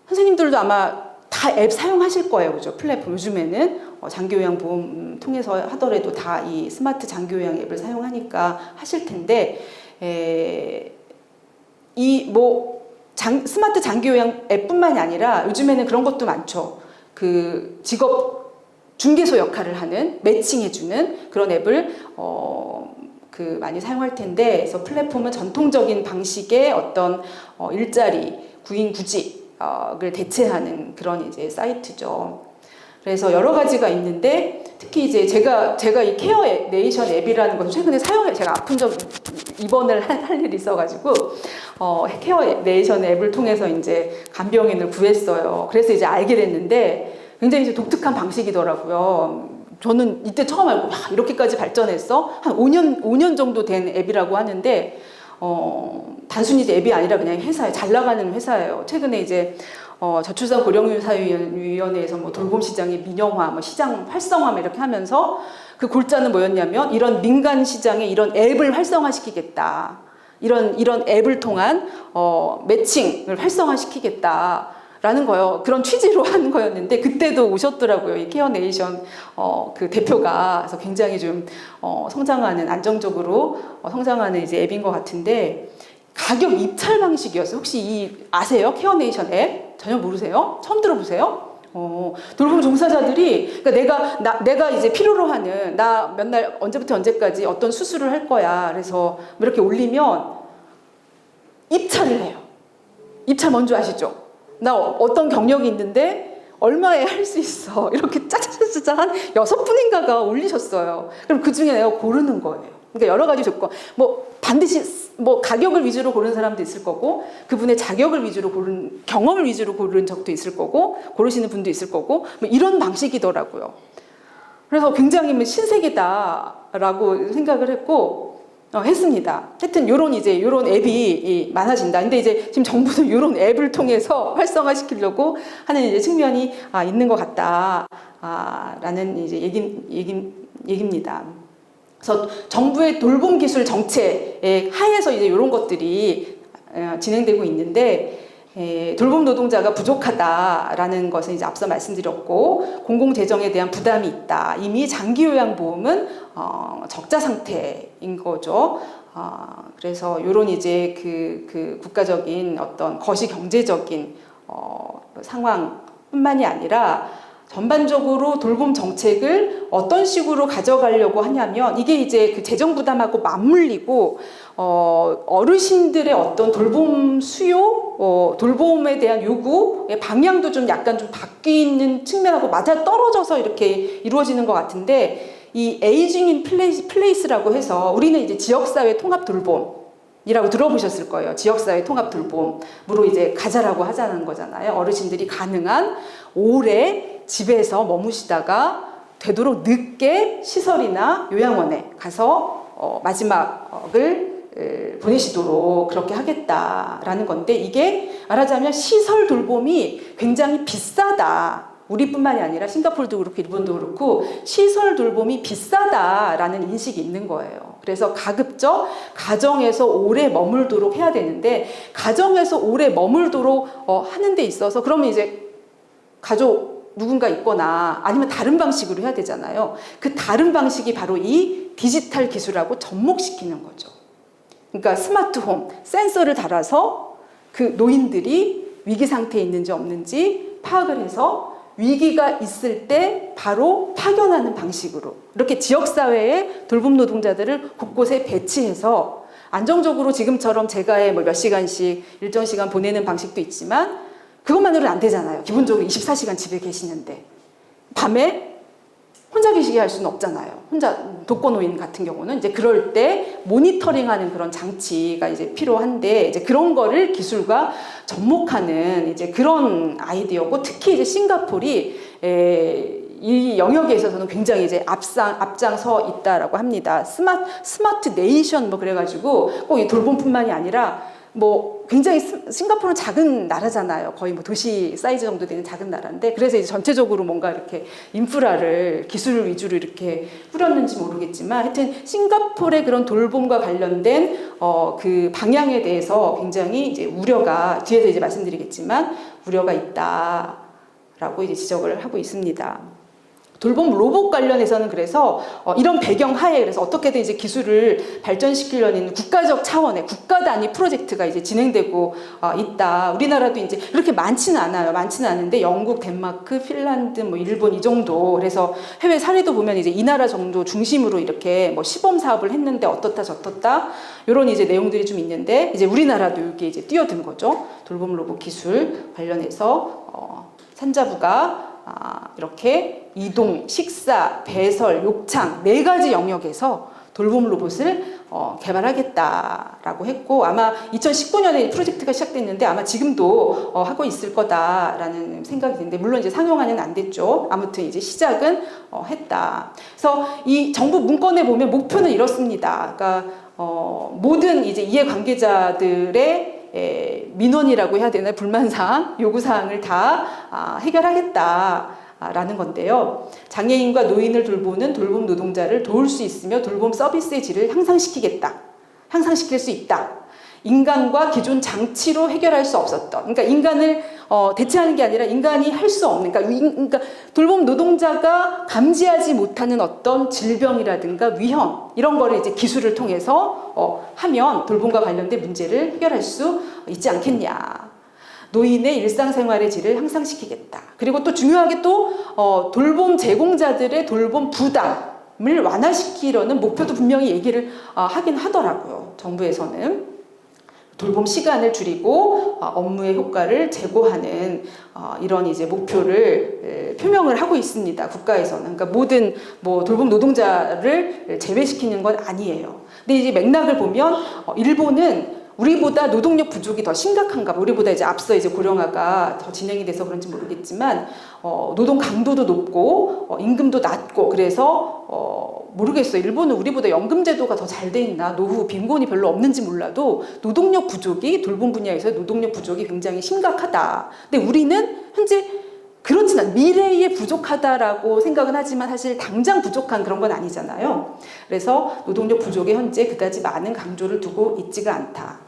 선생님들도 아마 다 앱 사용하실 거예요. 그죠? 플랫폼. 요즘에는 장기요양보험 통해서 하더라도 다 이 스마트 장기요양 앱을 사용하니까 하실 텐데, 스마트 장기요양 앱뿐만이 아니라 요즘에는 그런 것도 많죠. 그 직업 중개소 역할을 하는 매칭해주는 그런 앱을 많이 사용할 텐데, 그래서 플랫폼은 전통적인 방식의 어떤 일자리, 구인 구직을 대체하는 그런 이제 사이트죠. 그래서 여러 가지가 있는데, 특히 이제 제가 이 케어 네이션 앱이라는 것을 최근에 제가 아픈 적 입원을 할 일이 있어가지고 케어 네이션 앱을 통해서 이제 간병인을 구했어요. 그래서 이제 알게 됐는데 굉장히 이제 독특한 방식이더라고요. 저는 이때 처음 알고, 이렇게까지 발전했어? 한 5년 정도 된 앱이라고 하는데, 단순히 이제 앱이 아니라 그냥 회사에, 잘 나가는 회사예요. 최근에 이제, 저출산 고령유사위원회에서 뭐 돌봄 시장의 민영화, 뭐 시장 활성화 이렇게 하면서 그 골자는 뭐였냐면, 이런 민간 시장에 이런 앱을 활성화시키겠다. 이런 앱을 통한, 매칭을 활성화시키겠다. 라는 거요. 그런 취지로 하는 거였는데, 그때도 오셨더라고요. 이 케어 네이션, 그 대표가. 그래서 굉장히 좀, 성장하는, 안정적으로 성장하는 이제 앱인 것 같은데, 가격 입찰 방식이었어요. 혹시 아세요? 케어 네이션 앱? 전혀 모르세요? 처음 들어보세요? 돌봄 종사자들이, 그러니까 내가 이제 필요로 하는, 나 몇 날, 언제부터 언제까지 어떤 수술을 할 거야. 그래서 이렇게 올리면 입찰을 해요. 입찰 뭔지 아시죠? 나 어떤 경력이 있는데 얼마에 할 수 있어. 이렇게 짜자자자 한 6분인가가 올리셨어요. 그럼 그 중에 내가 고르는 거예요. 그러니까 여러 가지 조건. 뭐 반드시 뭐 가격을 위주로 고르는 사람도 있을 거고, 그분의 자격을 위주로 고른, 경험을 위주로 고른 적도 있을 거고, 고르시는 분도 있을 거고, 뭐 이런 방식이더라고요. 그래서 굉장히 신세계다라고 생각을 했습니다. 하여튼 요런 앱이 많아진다. 근데 이제 지금 정부도 요런 앱을 통해서 활성화시키려고 하는 이제 측면이 있는 것 같다. 라는 이제 얘기입니다. 그래서 정부의 돌봄 기술 정책에 하에서 이제 요런 것들이 진행되고 있는데, 돌봄 노동자가 부족하다라는 것은 이제 앞서 말씀드렸고, 공공재정에 대한 부담이 있다. 이미 장기요양보험은 적자 상태인 거죠. 그래서 이런 이제 그 국가적인 어떤 거시 경제적인 상황뿐만이 아니라 전반적으로 돌봄 정책을 어떤 식으로 가져가려고 하냐면, 이게 이제 그 재정 부담하고 맞물리고, 어르신들의 어떤 돌봄 수요, 돌봄에 대한 요구의 방향도 좀 약간 좀 바뀌는 측면하고 맞아 떨어져서 이렇게 이루어지는 것 같은데, 이 에이징 인 플레이스라고 해서, 우리는 이제 지역사회 통합 돌봄이라고 들어보셨을 거예요. 지역사회 통합 돌봄으로 이제 가자라고 하자는 거잖아요. 어르신들이 가능한 오래 집에서 머무시다가 되도록 늦게 시설이나 요양원에 가서 마지막을 보내시도록 그렇게 하겠다라는 건데, 이게 말하자면 시설 돌봄이 굉장히 비싸다. 우리뿐만이 아니라 싱가포르도 그렇고 일본도 그렇고 시설 돌봄이 비싸다라는 인식이 있는 거예요. 그래서 가급적 가정에서 오래 머물도록 해야 되는데, 가정에서 오래 머물도록 하는 데 있어서, 그러면 이제 가족 누군가 있거나 아니면 다른 방식으로 해야 되잖아요. 그 다른 방식이 바로 이 디지털 기술하고 접목시키는 거죠. 그러니까 스마트홈, 센서를 달아서 그 노인들이 위기 상태에 있는지 없는지 파악을 해서 위기가 있을 때 바로 파견하는 방식으로, 이렇게 지역사회에 돌봄 노동자들을 곳곳에 배치해서 안정적으로 지금처럼 제가의 몇 시간씩 일정 시간 보내는 방식도 있지만, 그것만으로는 안 되잖아요. 기본적으로 24시간 집에 계시는데 밤에 혼자 계시게 할 수는 없잖아요. 혼자 독거노인 같은 경우는 이제 그럴 때 모니터링하는 그런 장치가 이제 필요한데, 이제 그런 거를 기술과 접목하는 이제 그런 아이디어고, 특히 이제 싱가포르이 이 영역에 있어서는 굉장히 이제 앞장서 있다라고 합니다. 스마트 네이션 뭐 그래가지고 꼭 이 돌봄뿐만이 아니라 뭐 굉장히 싱가포르는 작은 나라잖아요. 거의 뭐 도시 사이즈 정도 되는 작은 나라인데, 그래서 이제 전체적으로 뭔가 이렇게 인프라를 기술 위주로 이렇게 뿌렸는지 모르겠지만, 하여튼 싱가포르의 그런 돌봄과 관련된 그 방향에 대해서 굉장히 이제 우려가, 뒤에서 이제 말씀드리겠지만 우려가 있다라고 이제 지적을 하고 있습니다. 돌봄 로봇 관련해서는 그래서 이런 배경 하에 그래서 어떻게든 이제 기술을 발전시키려는 국가적 차원의 국가 단위 프로젝트가 이제 진행되고 있다. 우리나라도 이제 그렇게 많지는 않아요. 많지는 않은데 영국, 덴마크, 핀란드, 뭐 일본 이 정도. 그래서 해외 사례도 보면 이제 이 나라 정도 중심으로 이렇게 뭐 시범 사업을 했는데 어떻다 저떻다 이런 이제 내용들이 좀 있는데 이제 우리나라도 이게 이제 뛰어든 거죠. 돌봄 로봇 기술 관련해서 산자부가 이렇게 이동, 식사, 배설, 욕창 4가지 영역에서 돌봄 로봇을 개발하겠다라고 했고 아마 2019년에 프로젝트가 시작됐는데 아마 지금도 하고 있을 거다라는 생각이 드는데 물론 이제 상용화는 안 됐죠. 아무튼 이제 시작은 했다. 그래서 이 정부 문건에 보면 목표는 이렇습니다. 그러니까 모든 이제 이해관계자들의 민원이라고 해야 되나 불만사항, 요구사항을 다 해결하겠다라는 건데요. 장애인과 노인을 돌보는 돌봄 노동자를 도울 수 있으며 돌봄 서비스의 질을 향상시키겠다. 향상시킬 수 있다. 인간과 기존 장치로 해결할 수 없었던 그러니까 인간을 대체하는 게 아니라 인간이 할 수 없는 그러니까 돌봄 노동자가 감지하지 못하는 어떤 질병이라든가 위험 이런 거를 이제 기술을 통해서 하면 돌봄과 관련된 문제를 해결할 수 있지 않겠냐. 노인의 일상생활의 질을 향상시키겠다. 그리고 또 중요하게 또 돌봄 제공자들의 돌봄 부담을 완화시키려는 목표도 분명히 얘기를 하긴 하더라고요. 정부에서는. 돌봄 시간을 줄이고 업무의 효과를 제고하는 이런 이제 목표를 표명을 하고 있습니다. 국가에서는. 그러니까 모든 뭐 돌봄 노동자를 제외시키는 건 아니에요. 근데 이제 맥락을 보면 일본은 우리보다 노동력 부족이 더 심각한가 봐. 우리보다 이제 앞서 이제 고령화가 더 진행이 돼서 그런지 모르겠지만 노동 강도도 높고 임금도 낮고 그래서 모르겠어요. 일본은 우리보다 연금 제도가 더 잘 돼 있나 노후 빈곤이 별로 없는지 몰라도 노동력 부족이 돌봄 분야에서 노동력 부족이 굉장히 심각하다. 근데 우리는 현재 그렇진 않아요. 미래에 부족하다라고 생각은 하지만 사실 당장 부족한 그런 건 아니잖아요. 그래서 노동력 부족에 현재 그다지 많은 강조를 두고 있지가 않다.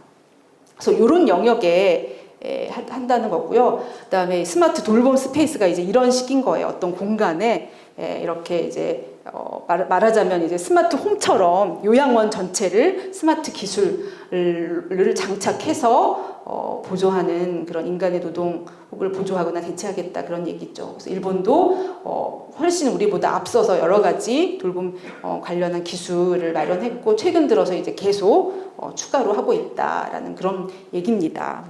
그래서 이런 영역에 한다는 거고요. 그다음에 스마트 돌봄 스페이스가 이제 이런 식인 거예요. 어떤 공간에 이렇게 이제 말하자면 이제 스마트 홈처럼 요양원 전체를 스마트 기술을 장착해서 보조하는 그런 인간의 노동을 보조하거나 대체하겠다 그런 얘기죠. 그래서 일본도 훨씬 우리보다 앞서서 여러 가지 돌봄 관련한 기술을 마련했고 최근 들어서 이제 계속 추가로 하고 있다라는 그런 얘기입니다.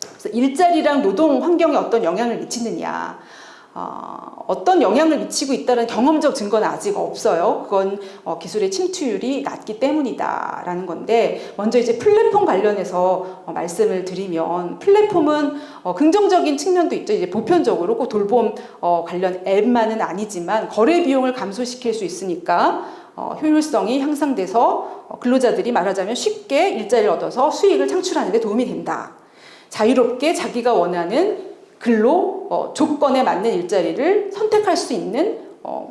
그래서 일자리랑 노동 환경에 어떤 영향을 미치느냐. 어떤 영향을 미치고 있다는 경험적 증거는 아직 없어요. 그건 기술의 침투율이 낮기 때문이다라는 건데 먼저 이제 플랫폼 관련해서 말씀을 드리면 플랫폼은 긍정적인 측면도 있죠. 이제 보편적으로 꼭 돌봄 관련 앱만은 아니지만 거래 비용을 감소시킬 수 있으니까 효율성이 향상돼서 근로자들이 말하자면 쉽게 일자리를 얻어서 수익을 창출하는 데 도움이 된다. 자유롭게 자기가 원하는 근로 조건에 맞는 일자리를 선택할 수 있는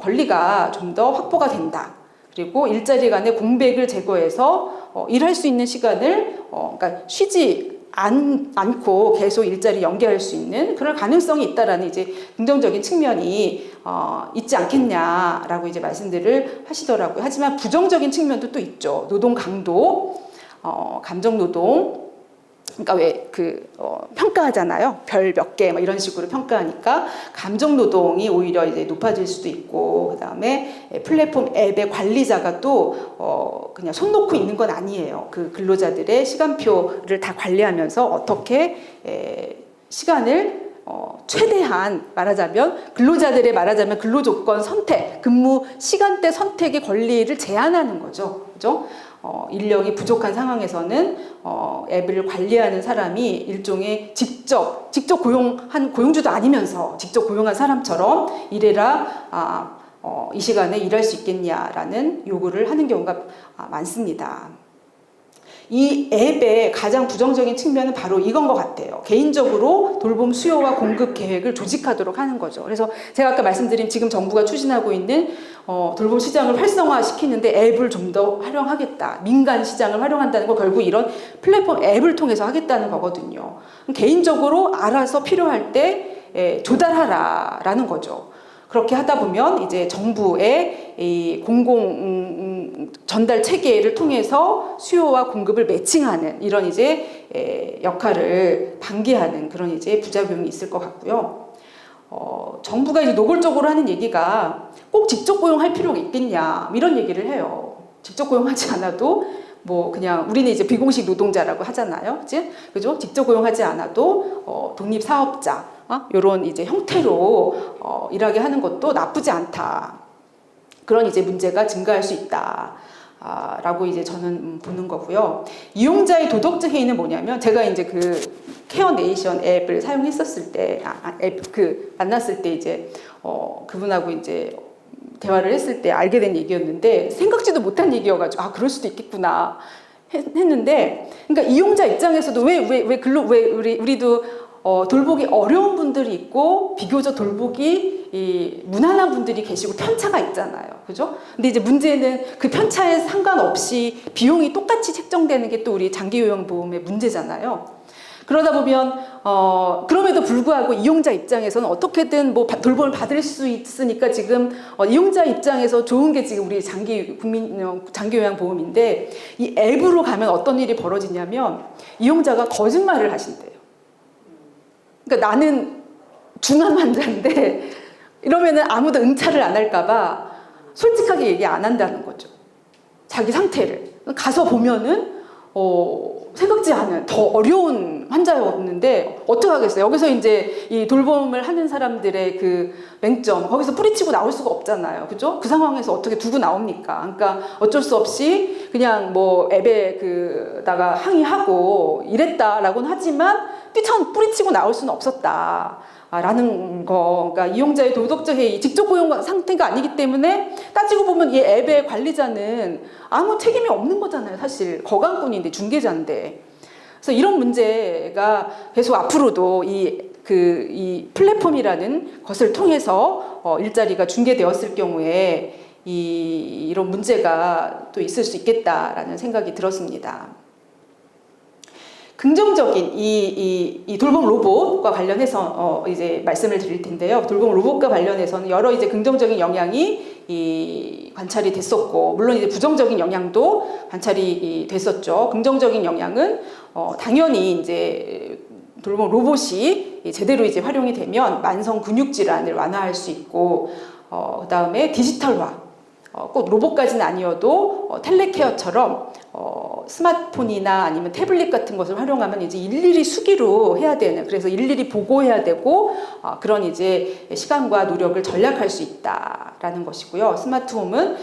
권리가 좀 더 확보가 된다. 그리고 일자리 간의 공백을 제거해서 일할 수 있는 시간을 그러니까 쉬지 않고 계속 일자리 연계할 수 있는 그런 가능성이 있다라는 이제 긍정적인 측면이 있지 않겠냐라고 이제 말씀들을 하시더라고요. 하지만 부정적인 측면도 또 있죠. 노동 강도, 감정 노동. 그러니까 왜 평가하잖아요. 별 몇 개 뭐 이런 식으로 평가하니까 감정 노동이 오히려 이제 높아질 수도 있고 그다음에 플랫폼 앱의 관리자가 또 그냥 손 놓고 있는 건 아니에요. 그 근로자들의 시간표를 다 관리하면서 어떻게 시간을 최대한 말하자면 근로자들의 말하자면 근로조건 선택, 근무 시간대 선택의 권리를 제한하는 거죠. 그죠? 인력이 부족한 상황에서는 앱을 관리하는 사람이 일종의 직접 고용한 고용주도 아니면서 직접 고용한 사람처럼 일해라 이 시간에 일할 수 있겠냐라는 요구를 하는 경우가 많습니다. 이 앱의 가장 부정적인 측면은 바로 이건 것 같아요. 개인적으로 돌봄 수요와 공급 계획을 조직하도록 하는 거죠. 그래서 제가 아까 말씀드린 지금 정부가 추진하고 있는 돌봄 시장을 활성화시키는데 앱을 좀 더 활용하겠다. 민간 시장을 활용한다는 거 결국 이런 플랫폼 앱을 통해서 하겠다는 거거든요. 개인적으로 알아서 필요할 때 조달하라라는 거죠. 그렇게 하다 보면 이제 정부의 이 공공 전달 체계를 통해서 수요와 공급을 매칭하는 이런 이제 역할을 방기하는 그런 이제 부작용이 있을 것 같고요. 정부가 이제 노골적으로 하는 얘기가 꼭 직접 고용할 필요가 있겠냐 이런 얘기를 해요. 직접 고용하지 않아도 뭐 그냥 우리는 이제 비공식 노동자라고 하잖아요, 그죠? 직접 고용하지 않아도 독립 사업자 이런 이제 형태로 일하게 하는 것도 나쁘지 않다. 그런 이제 문제가 증가할 수 있다. 라고 이제 저는 보는 거고요. 이용자의 도덕적 해이는 뭐냐면 제가 이제 그 케어네이션 앱을 사용했었을 때, 만났을 때 이제 그분하고 이제 대화를 했을 때 알게 된 얘기였는데 생각지도 못한 얘기여가지고 그럴 수도 있겠구나 했는데, 그러니까 이용자 입장에서도 왜 우리도 돌보기 어려운 분들이 있고 비교적 돌보기 무난한 분들이 계시고 편차가 있잖아요, 그죠? 근데 이제 문제는 그 편차에 상관없이 비용이 똑같이 책정되는 게 또 우리 장기요양보험의 문제잖아요. 그러다 보면 그럼에도 불구하고 이용자 입장에서는 어떻게든 뭐 돌봄을 받을 수 있으니까 지금 이용자 입장에서 좋은 게 지금 우리 장기요양보험인데, 이 앱으로 가면 어떤 일이 벌어지냐면 이용자가 거짓말을 하신대요. 그러니까 나는 중환 환자인데 이러면은 아무도 응찰을 안 할까봐 솔직하게 얘기 안 한다는 거죠. 자기 상태를. 가서 보면은 생각지 않은 더 어려운 환자였는데 어떻게 하겠어요? 여기서 이제 이 돌봄을 하는 사람들의 그 맹점, 거기서 뿌리치고 나올 수가 없잖아요, 그죠? 그 상황에서 어떻게 두고 나옵니까? 그러니까 어쩔 수 없이 그냥 뭐 앱에 그다가 항의하고 이랬다라고는 하지만 뿌리치고 나올 수는 없었다. 라는 거. 그러니까 이용자의 도덕적 해이, 직접 고용 상태가 아니기 때문에 따지고 보면 이 앱의 관리자는 아무 책임이 없는 거잖아요, 사실. 거강꾼인데, 중개자인데. 그래서 이런 문제가 계속 앞으로도 이 플랫폼이라는 것을 통해서 일자리가 중개되었을 경우에 이런 문제가 또 있을 수 있겠다라는 생각이 들었습니다. 긍정적인 이 돌봄 로봇과 관련해서 이제 말씀을 드릴 텐데요. 돌봄 로봇과 관련해서는 여러 이제 긍정적인 영향이 관찰이 됐었고, 물론 이제 부정적인 영향도 관찰이 됐었죠. 긍정적인 영향은 당연히 이제 돌봄 로봇이 제대로 이제 활용이 되면 만성 근육 질환을 완화할 수 있고, 그다음에 디지털화. 꼭 로봇까지는 아니어도 텔레케어처럼 스마트폰이나 아니면 태블릿 같은 것을 활용하면 이제 일일이 수기로 해야 되는, 그래서 일일이 보고해야 되고 그런 이제 시간과 노력을 절약할 수 있다라는 것이고요. 스마트홈은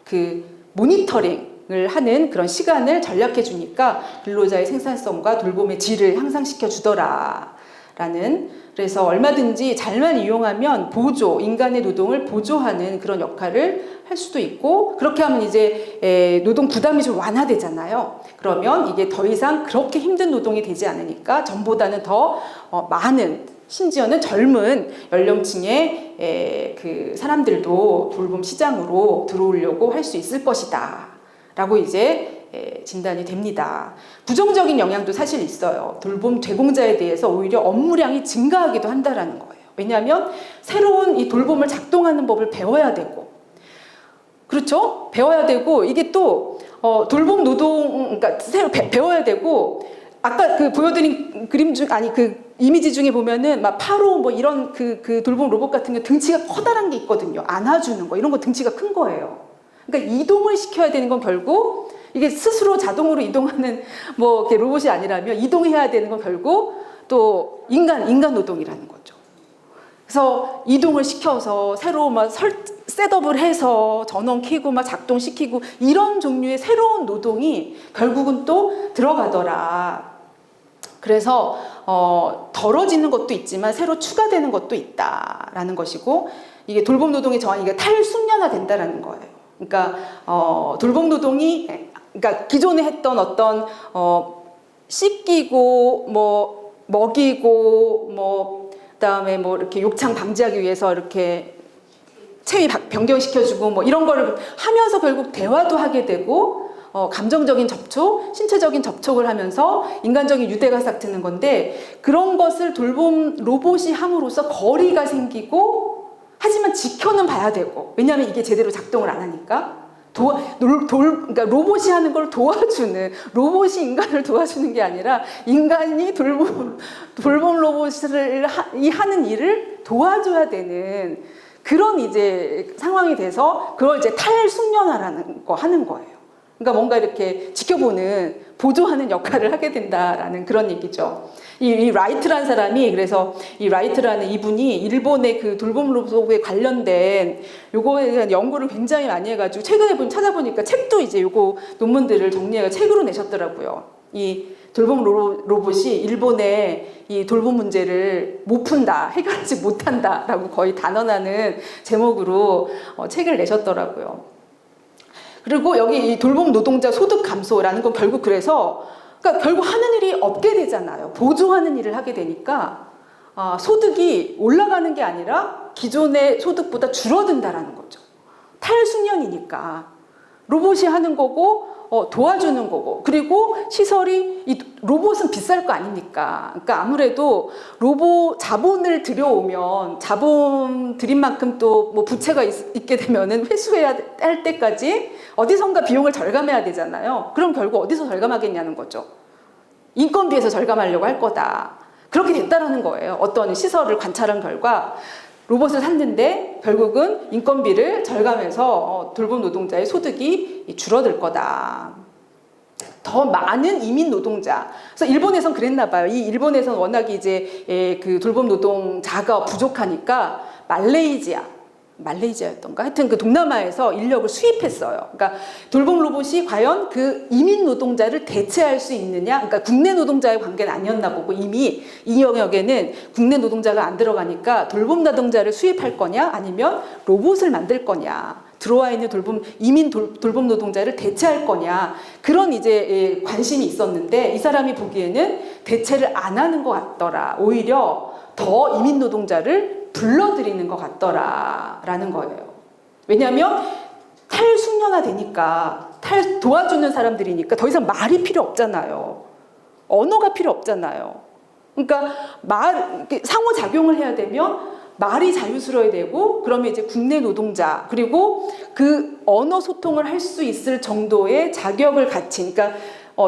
그 모니터링을 하는 그런 시간을 절약해 주니까 근로자의 생산성과 돌봄의 질을 향상시켜 주더라라는, 그래서 얼마든지 잘만 이용하면 인간의 노동을 보조하는 그런 역할을 할 수도 있고, 그렇게 하면 이제 노동 부담이 좀 완화되잖아요. 그러면 이게 더 이상 그렇게 힘든 노동이 되지 않으니까 전보다는 더 많은, 심지어는 젊은 연령층의 그 사람들도 돌봄 시장으로 들어오려고 할 수 있을 것이다 라고 이제 진단이 됩니다. 부정적인 영향도 사실 있어요. 돌봄 제공자에 대해서 오히려 업무량이 증가하기도 한다라는 거예요. 왜냐하면 새로운 이 돌봄을 작동하는 법을 배워야 되고, 그렇죠? 배워야 되고, 이게 또 돌봄 노동, 그러니까 새로 배워야 되고, 아까 그 보여드린 그림 중, 그 이미지 중에 보면은 막 파로 뭐 이런 그 돌봄 로봇 같은 게 등치가 커다란 게 있거든요. 안아주는 거, 이런 거 등치가 큰 거예요. 그러니까 이동을 시켜야 되는 건 결국 이게 스스로 자동으로 이동하는 뭐 이렇게 로봇이 아니라면 이동해야 되는 건 결국 또 인간 노동이라는 거죠. 그래서 이동을 시켜서 새로 막 셋업을 해서 전원 켜고 막 작동시키고 이런 종류의 새로운 노동이 결국은 또 들어가더라. 그래서 덜어지는 것도 있지만 새로 추가되는 것도 있다라는 것이고, 이게 돌봄 노동의 정의가 탈숙련화 된다라는 거예요. 그러니까 돌봄 노동이, 그러니까 기존에 했던 어떤 씻기고 뭐 먹이고 뭐 그다음에 뭐 이렇게 욕창 방지하기 위해서 이렇게 체위 변경시켜주고 뭐 이런 거를 하면서 결국 대화도 하게 되고 감정적인 접촉, 신체적인 접촉을 하면서 인간적인 유대가 싹트는 건데, 그런 것을 돌봄 로봇이 함으로써 거리가 생기고 하지만 지켜는 봐야 되고, 왜냐하면 이게 제대로 작동을 안 하니까. 그러니까 로봇이 하는 걸 도와주는, 로봇이 인간을 도와주는 게 아니라 인간이 돌봄 로봇을 하는 일을 도와줘야 되는 그런 이제 상황이 돼서 그걸 이제 탈숙련하라는 거 하는 거예요. 그러니까 뭔가 이렇게 지켜보는, 보조하는 역할을 하게 된다라는 그런 얘기죠. 이 라이트라는 사람이, 그래서 이 라이트라는 이분이 일본의 그 돌봄 로봇에 관련된 요거에 대한 연구를 굉장히 많이 해가지고 최근에 찾아보니까 책도 이제 요거 논문들을 정리해서 책으로 내셨더라고요. 이 돌봄 로봇이 일본의 이 돌봄 문제를 못 푼다, 해결하지 못한다라고 거의 단언하는 제목으로 책을 내셨더라고요. 그리고 여기 이 돌봄 노동자 소득 감소라는 건 결국 그래서, 그러니까 결국 하는 일이 없게 되잖아요. 보조하는 일을 하게 되니까 소득이 올라가는 게 아니라 기존의 소득보다 줄어든다라는 거죠. 탈숙련이니까 로봇이 하는 거고 도와주는 거고, 그리고 시설이, 이 로봇은 비쌀 거 아닙니까? 그러니까 아무래도 로봇 자본을 들여오면 자본 들인 만큼 또 뭐 부채가 있게 되면은 회수해야 할 때까지 어디선가 비용을 절감해야 되잖아요. 그럼 결국 어디서 절감하겠냐는 거죠. 인건비에서 절감하려고 할 거다. 그렇게 됐다라는 거예요. 어떤 시설을 관찰한 결과 로봇을 샀는데 결국은 인건비를 절감해서 돌봄 노동자의 소득이 줄어들 거다. 더 많은 이민 노동자. 그래서 일본에선 그랬나 봐요. 이 일본에선 워낙 이제 그 돌봄 노동자가 부족하니까 말레이시아였던가? 하여튼 그 동남아에서 인력을 수입했어요. 그러니까 돌봄 로봇이 과연 그 이민 노동자를 대체할 수 있느냐? 그러니까 국내 노동자의 관계는 아니었나 보고, 이미 이 영역에는 국내 노동자가 안 들어가니까 돌봄 노동자를 수입할 거냐? 아니면 로봇을 만들 거냐? 들어와 있는 이민 돌봄 노동자를 대체할 거냐? 그런 이제 관심이 있었는데 이 사람이 보기에는 대체를 안 하는 것 같더라. 오히려 더 이민 노동자를 불러들이는 것 같더라라는 거예요. 왜냐하면 탈숙련화 되니까, 도와주는 사람들이니까 더 이상 말이 필요 없잖아요. 언어가 필요 없잖아요. 그러니까 상호작용을 해야 되면 말이 자유스러워야 되고, 그러면 이제 국내 노동자, 그리고 그 언어 소통을 할 수 있을 정도의 자격을 갖춘, 그러니까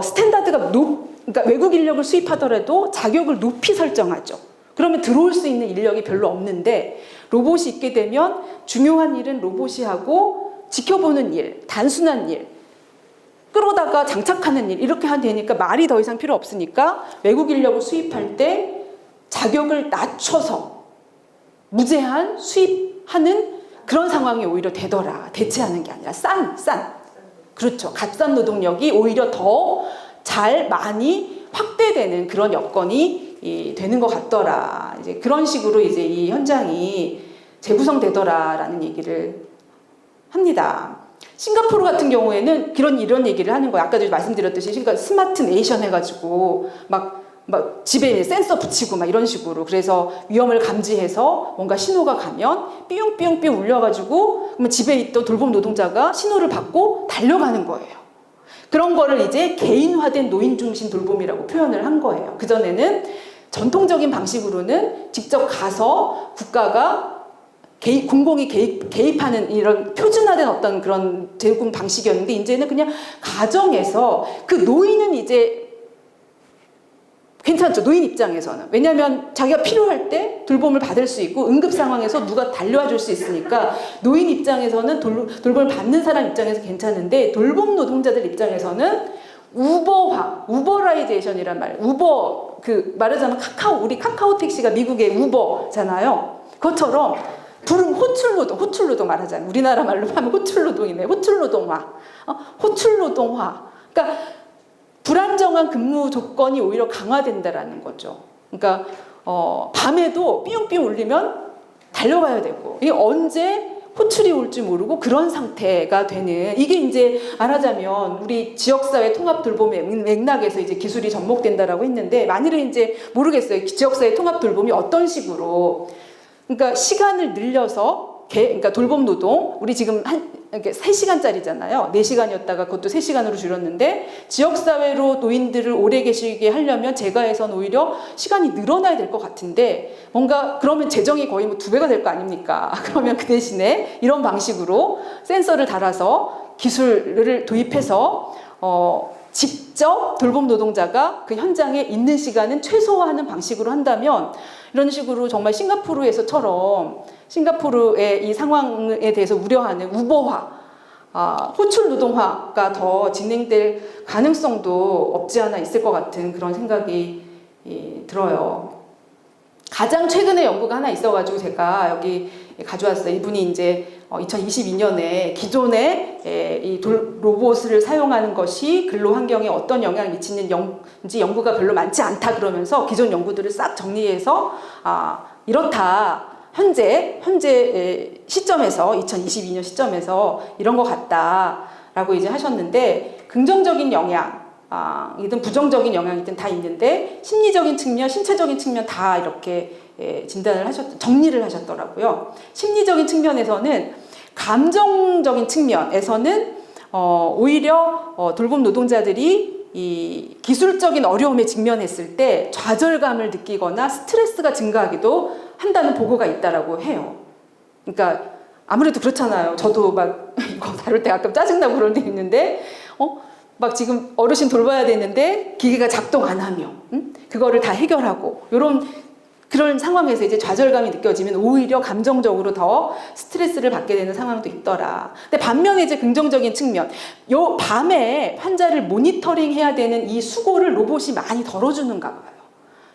스탠다드가 그러니까 외국 인력을 수입하더라도 자격을 높이 설정하죠. 그러면 들어올 수 있는 인력이 별로 없는데 로봇이 있게 되면 중요한 일은 로봇이 하고, 지켜보는 일, 단순한 일, 끌어다가 장착하는 일, 이렇게 하면 되니까 말이 더 이상 필요 없으니까 외국 인력을 수입할 때 자격을 낮춰서 무제한 수입하는 그런 상황이 오히려 되더라. 대체하는 게 아니라 그렇죠. 값싼 노동력이 오히려 더 많이 확대되는 그런 여건이 되는 것 같더라. 이제 그런 식으로 이제 이 현장이 재구성되더라라는 얘기를 합니다. 싱가포르 같은 경우에는 이런 얘기를 하는 거예요. 아까도 말씀드렸듯이 스마트 네이션 해가지고 막 집에 센서 붙이고 막 이런 식으로, 그래서 위험을 감지해서 뭔가 신호가 가면 삐용삐용삐용 울려가지고 그러면 집에 있던 돌봄 노동자가 신호를 받고 달려가는 거예요. 그런 거를 이제 개인화된 노인 중심 돌봄이라고 표현을 한 거예요. 그전에는 전통적인 방식으로는 직접 가서 국가가 공공이 개입하는 이런 표준화된 어떤 그런 제공 방식이었는데, 이제는 그냥 가정에서 그 노인은 이제 괜찮죠. 노인 입장에서는. 왜냐하면 자기가 필요할 때 돌봄을 받을 수 있고, 응급 상황에서 누가 달려와 줄 수 있으니까 노인 입장에서는 돌봄을 받는 사람 입장에서 괜찮은데, 돌봄 노동자들 입장에서는 우버라이제이션이란 말. 말하자면 우리 카카오 택시가 미국의 우버잖아요. 그것처럼 호출 노동 말하자면 우리나라 말로 하면 호출 노동이네. 호출 노동화. 그러니까 불안정한 근무 조건이 오히려 강화된다라는 거죠. 그러니까 밤에도 삐용삐용 울리면 달려가야 되고, 이게 언제 호출이 올지 모르고 그런 상태가 되는, 이게 이제 말하자면 우리 지역사회 통합 돌봄의 맥락에서 이제 기술이 접목된다라고 했는데, 만일은 이제 모르겠어요. 지역사회 통합 돌봄이 어떤 식으로, 그러니까 시간을 늘려서 그러니까 돌봄 노동, 우리 지금 이렇게 3시간짜리잖아요. 4시간이었다가 그것도 3시간으로 줄였는데 지역사회로 노인들을 오래 계시게 하려면 재가에선 오히려 시간이 늘어나야 될 것 같은데 뭔가 그러면 재정이 거의 뭐 2배가 될 거 아닙니까? 그러면 그 대신에 이런 방식으로 센서를 달아서 기술을 도입해서 직접 돌봄 노동자가 그 현장에 있는 시간은 최소화하는 방식으로 한다면 이런 식으로 정말 싱가포르에서처럼 싱가포르의 이 상황에 대해서 우려하는 우버화, 호출 노동화가 더 진행될 가능성도 없지 않아 있을 것 같은 그런 생각이 들어요. 가장 최근에 연구가 하나 있어가지고 제가 여기 가져왔어요. 이분이 이제 2022년에 기존의 이 로봇을 사용하는 것이 근로 환경에 어떤 영향을 미치는지 연구가 별로 많지 않다 그러면서 기존 연구들을 싹 정리해서 이렇다. 현재 시점에서 2022년 시점에서 이런 것 같다라고 이제 하셨는데 긍정적인 영향 이든 부정적인 영향이든 다 있는데 심리적인 측면, 신체적인 측면 다 이렇게 정리를 하셨더라고요. 심리적인 측면에서는 감정적인 측면에서는 오히려 돌봄 노동자들이 이 기술적인 어려움에 직면했을 때 좌절감을 느끼거나 스트레스가 증가하기도 한다는 보고가 있다라고 해요. 그러니까 아무래도 그렇잖아요. 저도 막 이거 다룰 때 가끔 짜증나고 그런 데 있는데 막 지금 어르신 돌봐야 되는데 기계가 작동 안 하며 그거를 다 해결하고 그런 상황에서 이제 좌절감이 느껴지면 오히려 감정적으로 더 스트레스를 받게 되는 상황도 있더라. 근데 반면에 이제 긍정적인 측면, 요 밤에 환자를 모니터링 해야 되는 이 수고를 로봇이 많이 덜어주는가 봐요.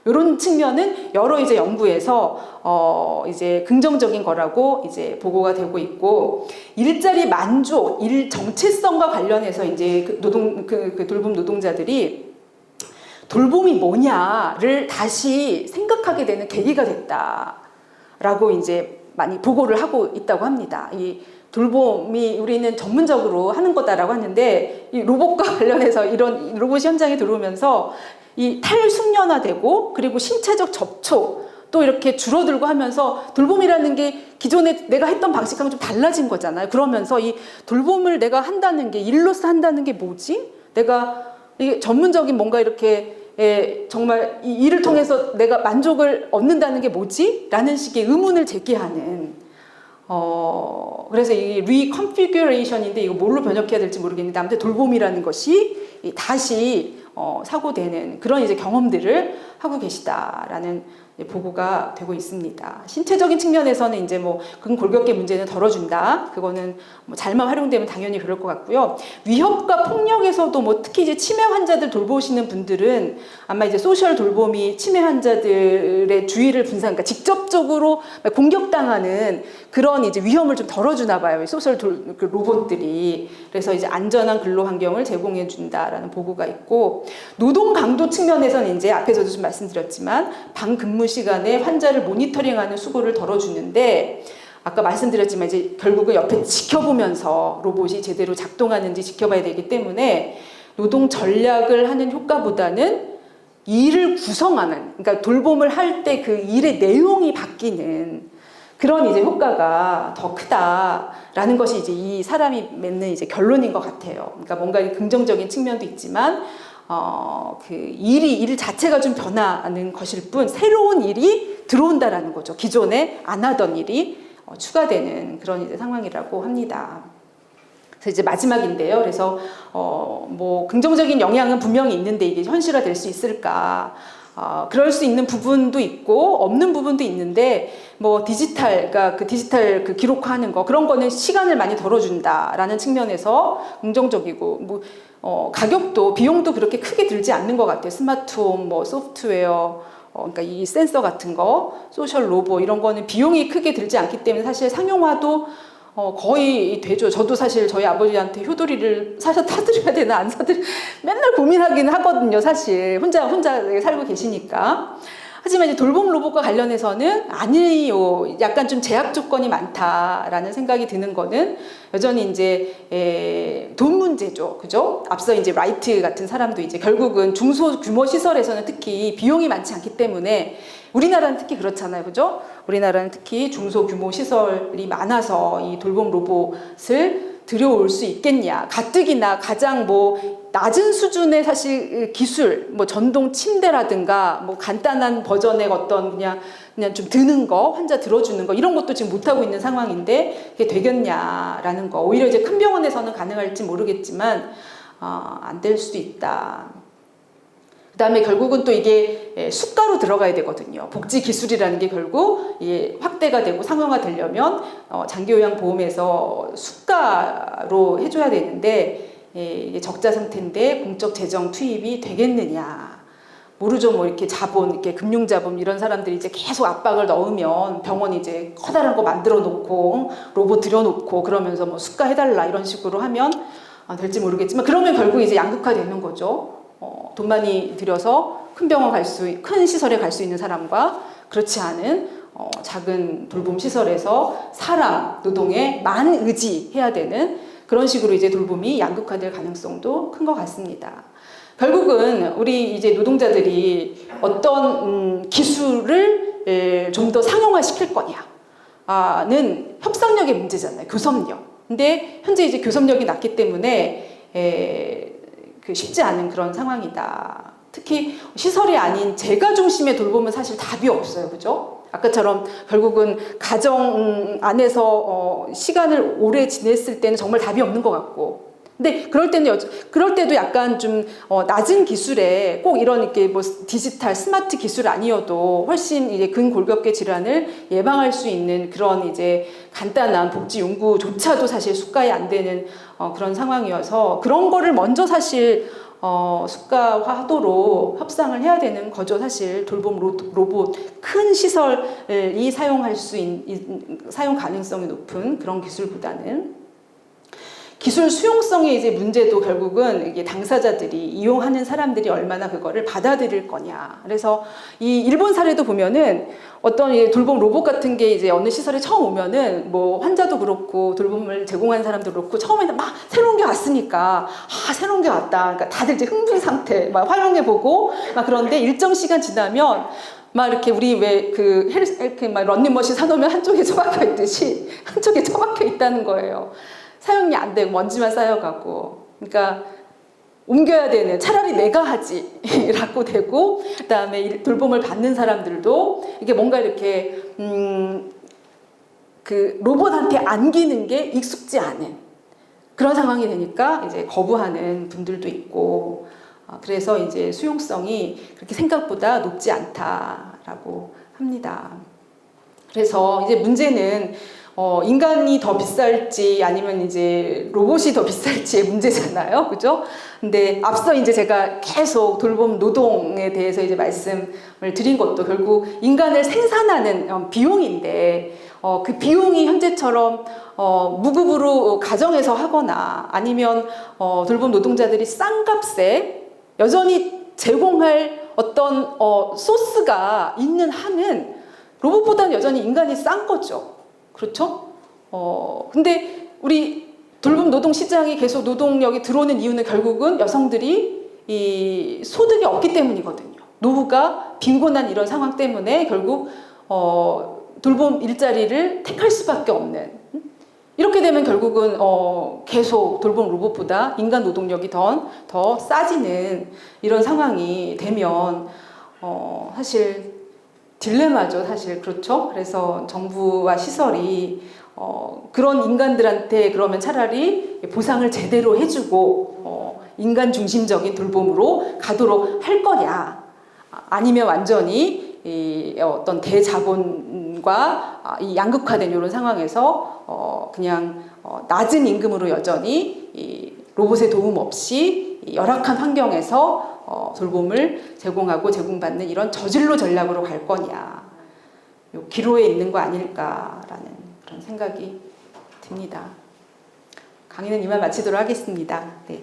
이런 측면은 여러 이제 연구에서 이제 긍정적인 거라고 이제 보고가 되고 있고, 일자리 만족, 일 정체성과 관련해서 이제 그 돌봄 노동자들이 돌봄이 뭐냐를 다시 생각하게 되는 계기가 됐다라고 이제 많이 보고를 하고 있다고 합니다. 이 돌봄이 우리는 전문적으로 하는 거다라고 하는데 이 로봇과 관련해서 이런 로봇 현장에 들어오면서 이 탈숙련화되고 그리고 신체적 접촉 또 이렇게 줄어들고 하면서 돌봄이라는 게 기존에 내가 했던 방식하고 좀 달라진 거잖아요. 그러면서 이 돌봄을 내가 한다는 게 일로서 한다는 게 뭐지? 내가 이게 전문적인 뭔가 이렇게 정말 이 일을 통해서 내가 만족을 얻는다는 게 뭐지? 라는 식의 의문을 제기하는 그래서 이 리컨피규레이션인데 이거 뭘로 번역해야 될지 모르겠는데 아무튼 돌봄이라는 것이 다시 사고되는 그런 이제 경험들을 하고 계시다라는 보고가 되고 있습니다. 신체적인 측면에서는 이제 뭐 근골격계 문제는 덜어준다. 그거는 뭐 잘만 활용되면 당연히 그럴 것 같고요. 위협과 폭력에서도 뭐 특히 이제 치매 환자들 돌보시는 분들은 아마 이제 소셜 돌봄이 치매 환자들의 주의를 그러니까 직접적으로 공격당하는 그런 이제 위험을 좀 덜어주나 봐요. 소셜 그 로봇들이. 그래서 이제 안전한 근로 환경을 제공해 준다라는 보고가 있고, 노동 강도 측면에서는 이제 앞에서도 좀 말씀드렸지만 방근무 시간에 환자를 모니터링하는 수고를 덜어주는데, 아까 말씀드렸지만 이제 결국은 옆에 지켜보면서 로봇이 제대로 작동하는지 지켜봐야 되기 때문에 노동 전략을 하는 효과보다는 일을 구성하는, 그러니까 돌봄을 할 때 그 일의 내용이 바뀌는 그런 이제 효과가 더 크다라는 것이 이제 이 사람이 맺는 이제 결론인 것 같아요. 그러니까 뭔가 긍정적인 측면도 있지만 그 일 자체가 좀 변하는 것일 뿐 새로운 일이 들어온다라는 거죠. 기존에 안 하던 일이 추가되는 그런 이제 상황이라고 합니다. 그래서 이제 마지막인데요. 그래서 뭐 긍정적인 영향은 분명히 있는데 이게 현실화될 수 있을까? 그럴 수 있는 부분도 있고 없는 부분도 있는데 뭐 그러니까 그 디지털 그 기록화하는 거 그런 거는 시간을 많이 덜어준다라는 측면에서 긍정적이고 뭐 가격도 비용도 그렇게 크게 들지 않는 것 같아요. 스마트홈 뭐 소프트웨어 그러니까 이 센서 같은 거 소셜 로봇 이런 거는 비용이 크게 들지 않기 때문에 사실 상용화도 거의 되죠. 저도 사실 저희 아버지한테 효도리를 사서 타드려야 되나 안 사드려 맨날 고민하긴 하거든요. 사실 혼자 살고 계시니까. 하지만 이제 돌봄 로봇과 관련해서는 아니요. 약간 좀 제약 조건이 많다라는 생각이 드는 거는 여전히 이제 돈 문제죠. 그죠? 앞서 이제 라이트 같은 사람도 이제 결국은 중소규모 시설에서는 특히 비용이 많지 않기 때문에 우리나라는 특히 그렇잖아요. 그죠? 우리나라는 특히 중소규모 시설이 많아서 이 돌봄 로봇을 들여올 수 있겠냐. 가뜩이나 가장 뭐 낮은 수준의 사실 기술, 뭐 전동 침대라든가 뭐 간단한 버전의 어떤 그냥 좀 드는 거, 환자 들어주는 거 이런 것도 지금 못하고 있는 상황인데 그게 되겠냐라는 거. 오히려 이제 큰 병원에서는 가능할지 모르겠지만 안 될 수도 있다. 그 다음에 결국은 또 이게 수가로 들어가야 되거든요. 복지 기술이라는 게 결국 확대가 되고 상용화되려면 장기요양보험에서 수가로 해줘야 되는데 이게 적자 상태인데 공적 재정 투입이 되겠느냐. 모르죠. 뭐 이렇게 자본, 이렇게 금융자본 이런 사람들이 이제 계속 압박을 넣으면 병원이 이제 커다란 거 만들어 놓고 로봇 들여놓고 그러면서 뭐 수가 해달라 이런 식으로 하면 될지 모르겠지만 그러면 결국 이제 양극화되는 거죠. 돈 많이 들여서 큰 병원 큰 시설에 갈 수 있는 사람과 그렇지 않은 작은 돌봄 시설에서 사람 노동에만 의지해야 되는 그런 식으로 이제 돌봄이 양극화될 가능성도 큰 것 같습니다. 결국은 우리 이제 노동자들이 어떤 기술을 좀 더 상용화 시킬 거냐는 협상력의 문제잖아요. 교섭력. 근데 현재 이제 교섭력이 낮기 때문에 쉽지 않은 그런 상황이다. 특히 시설이 아닌 재가 중심의 돌봄은 사실 답이 없어요. 그죠? 아까처럼 결국은 가정 안에서 시간을 오래 지냈을 때는 정말 답이 없는 것 같고. 근데 그럴 때도 약간 좀 낮은 기술에 꼭 이렇게 뭐 디지털 스마트 기술 아니어도 훨씬 이제 근골격계 질환을 예방할 수 있는 그런 이제 간단한 복지 연구조차도 사실 수가에 안 되는 그런 상황이어서 그런 거를 먼저 사실 수가화하도록 협상을 해야 되는 거죠. 사실 돌봄 로봇 큰 시설이 사용 가능성이 높은 그런 기술보다는. 기술 수용성의 이제 문제도 결국은 이게 당사자들이 이용하는 사람들이 얼마나 그거를 받아들일 거냐. 그래서 이 일본 사례도 보면은 어떤 돌봄 로봇 같은 게 이제 어느 시설에 처음 오면은 뭐 환자도 그렇고 돌봄을 제공하는 사람도 그렇고 처음에는 막 새로운 게 왔으니까 새로운 게 왔다. 그러니까 다들 이제 흥분 상태 막 활용해보고 막 그런데 일정 시간 지나면 막 이렇게 우리 왜 이렇게 막 런닝머신 사놓으면 한쪽에 처박혀 있듯이 한쪽에 처박혀 있다는 거예요. 사용이 안 되고 먼지만 쌓여가고 그러니까 옮겨야 되는 차라리 내가 하지 라고 되고 그다음에 돌봄을 받는 사람들도 이게 뭔가 이렇게 그 로봇한테 안기는 게 익숙지 않은 그런 상황이 되니까 이제 거부하는 분들도 있고 그래서 이제 수용성이 그렇게 생각보다 높지 않다라고 합니다. 그래서 이제 문제는 인간이 더 비쌀지 아니면 이제 로봇이 더 비쌀지의 문제잖아요. 그죠? 근데 앞서 이제 제가 계속 돌봄 노동에 대해서 이제 말씀을 드린 것도 결국 인간을 생산하는 비용인데 그 비용이 현재처럼 무급으로 가정에서 하거나 아니면 돌봄 노동자들이 싼 값에 여전히 제공할 어떤 소스가 있는 한은 로봇보다는 여전히 인간이 싼 거죠. 그렇죠? 근데 우리 돌봄 노동 시장이 계속 노동력이 들어오는 이유는 결국은 여성들이 이 소득이 없기 때문이거든요. 노후가 빈곤한 이런 상황 때문에 결국 돌봄 일자리를 택할 수밖에 없는 이렇게 되면 결국은 계속 돌봄 로봇보다 인간 노동력이 더 싸지는 이런 상황이 되면 사실 딜레마죠, 사실. 그렇죠? 그래서 정부와 시설이 그런 인간들한테 그러면 차라리 보상을 제대로 해주고 인간 중심적인 돌봄으로 가도록 할 거냐 아니면 완전히 어떤 대자본과 이 양극화된 이런 상황에서 그냥 낮은 임금으로 여전히 이 로봇의 도움 없이 열악한 환경에서 돌봄을 제공하고 제공받는 이런 저진로 전략으로 갈 거냐 요 기로에 있는 거 아닐까라는 그런 생각이 듭니다. 강의는 이만 마치도록 하겠습니다. 네.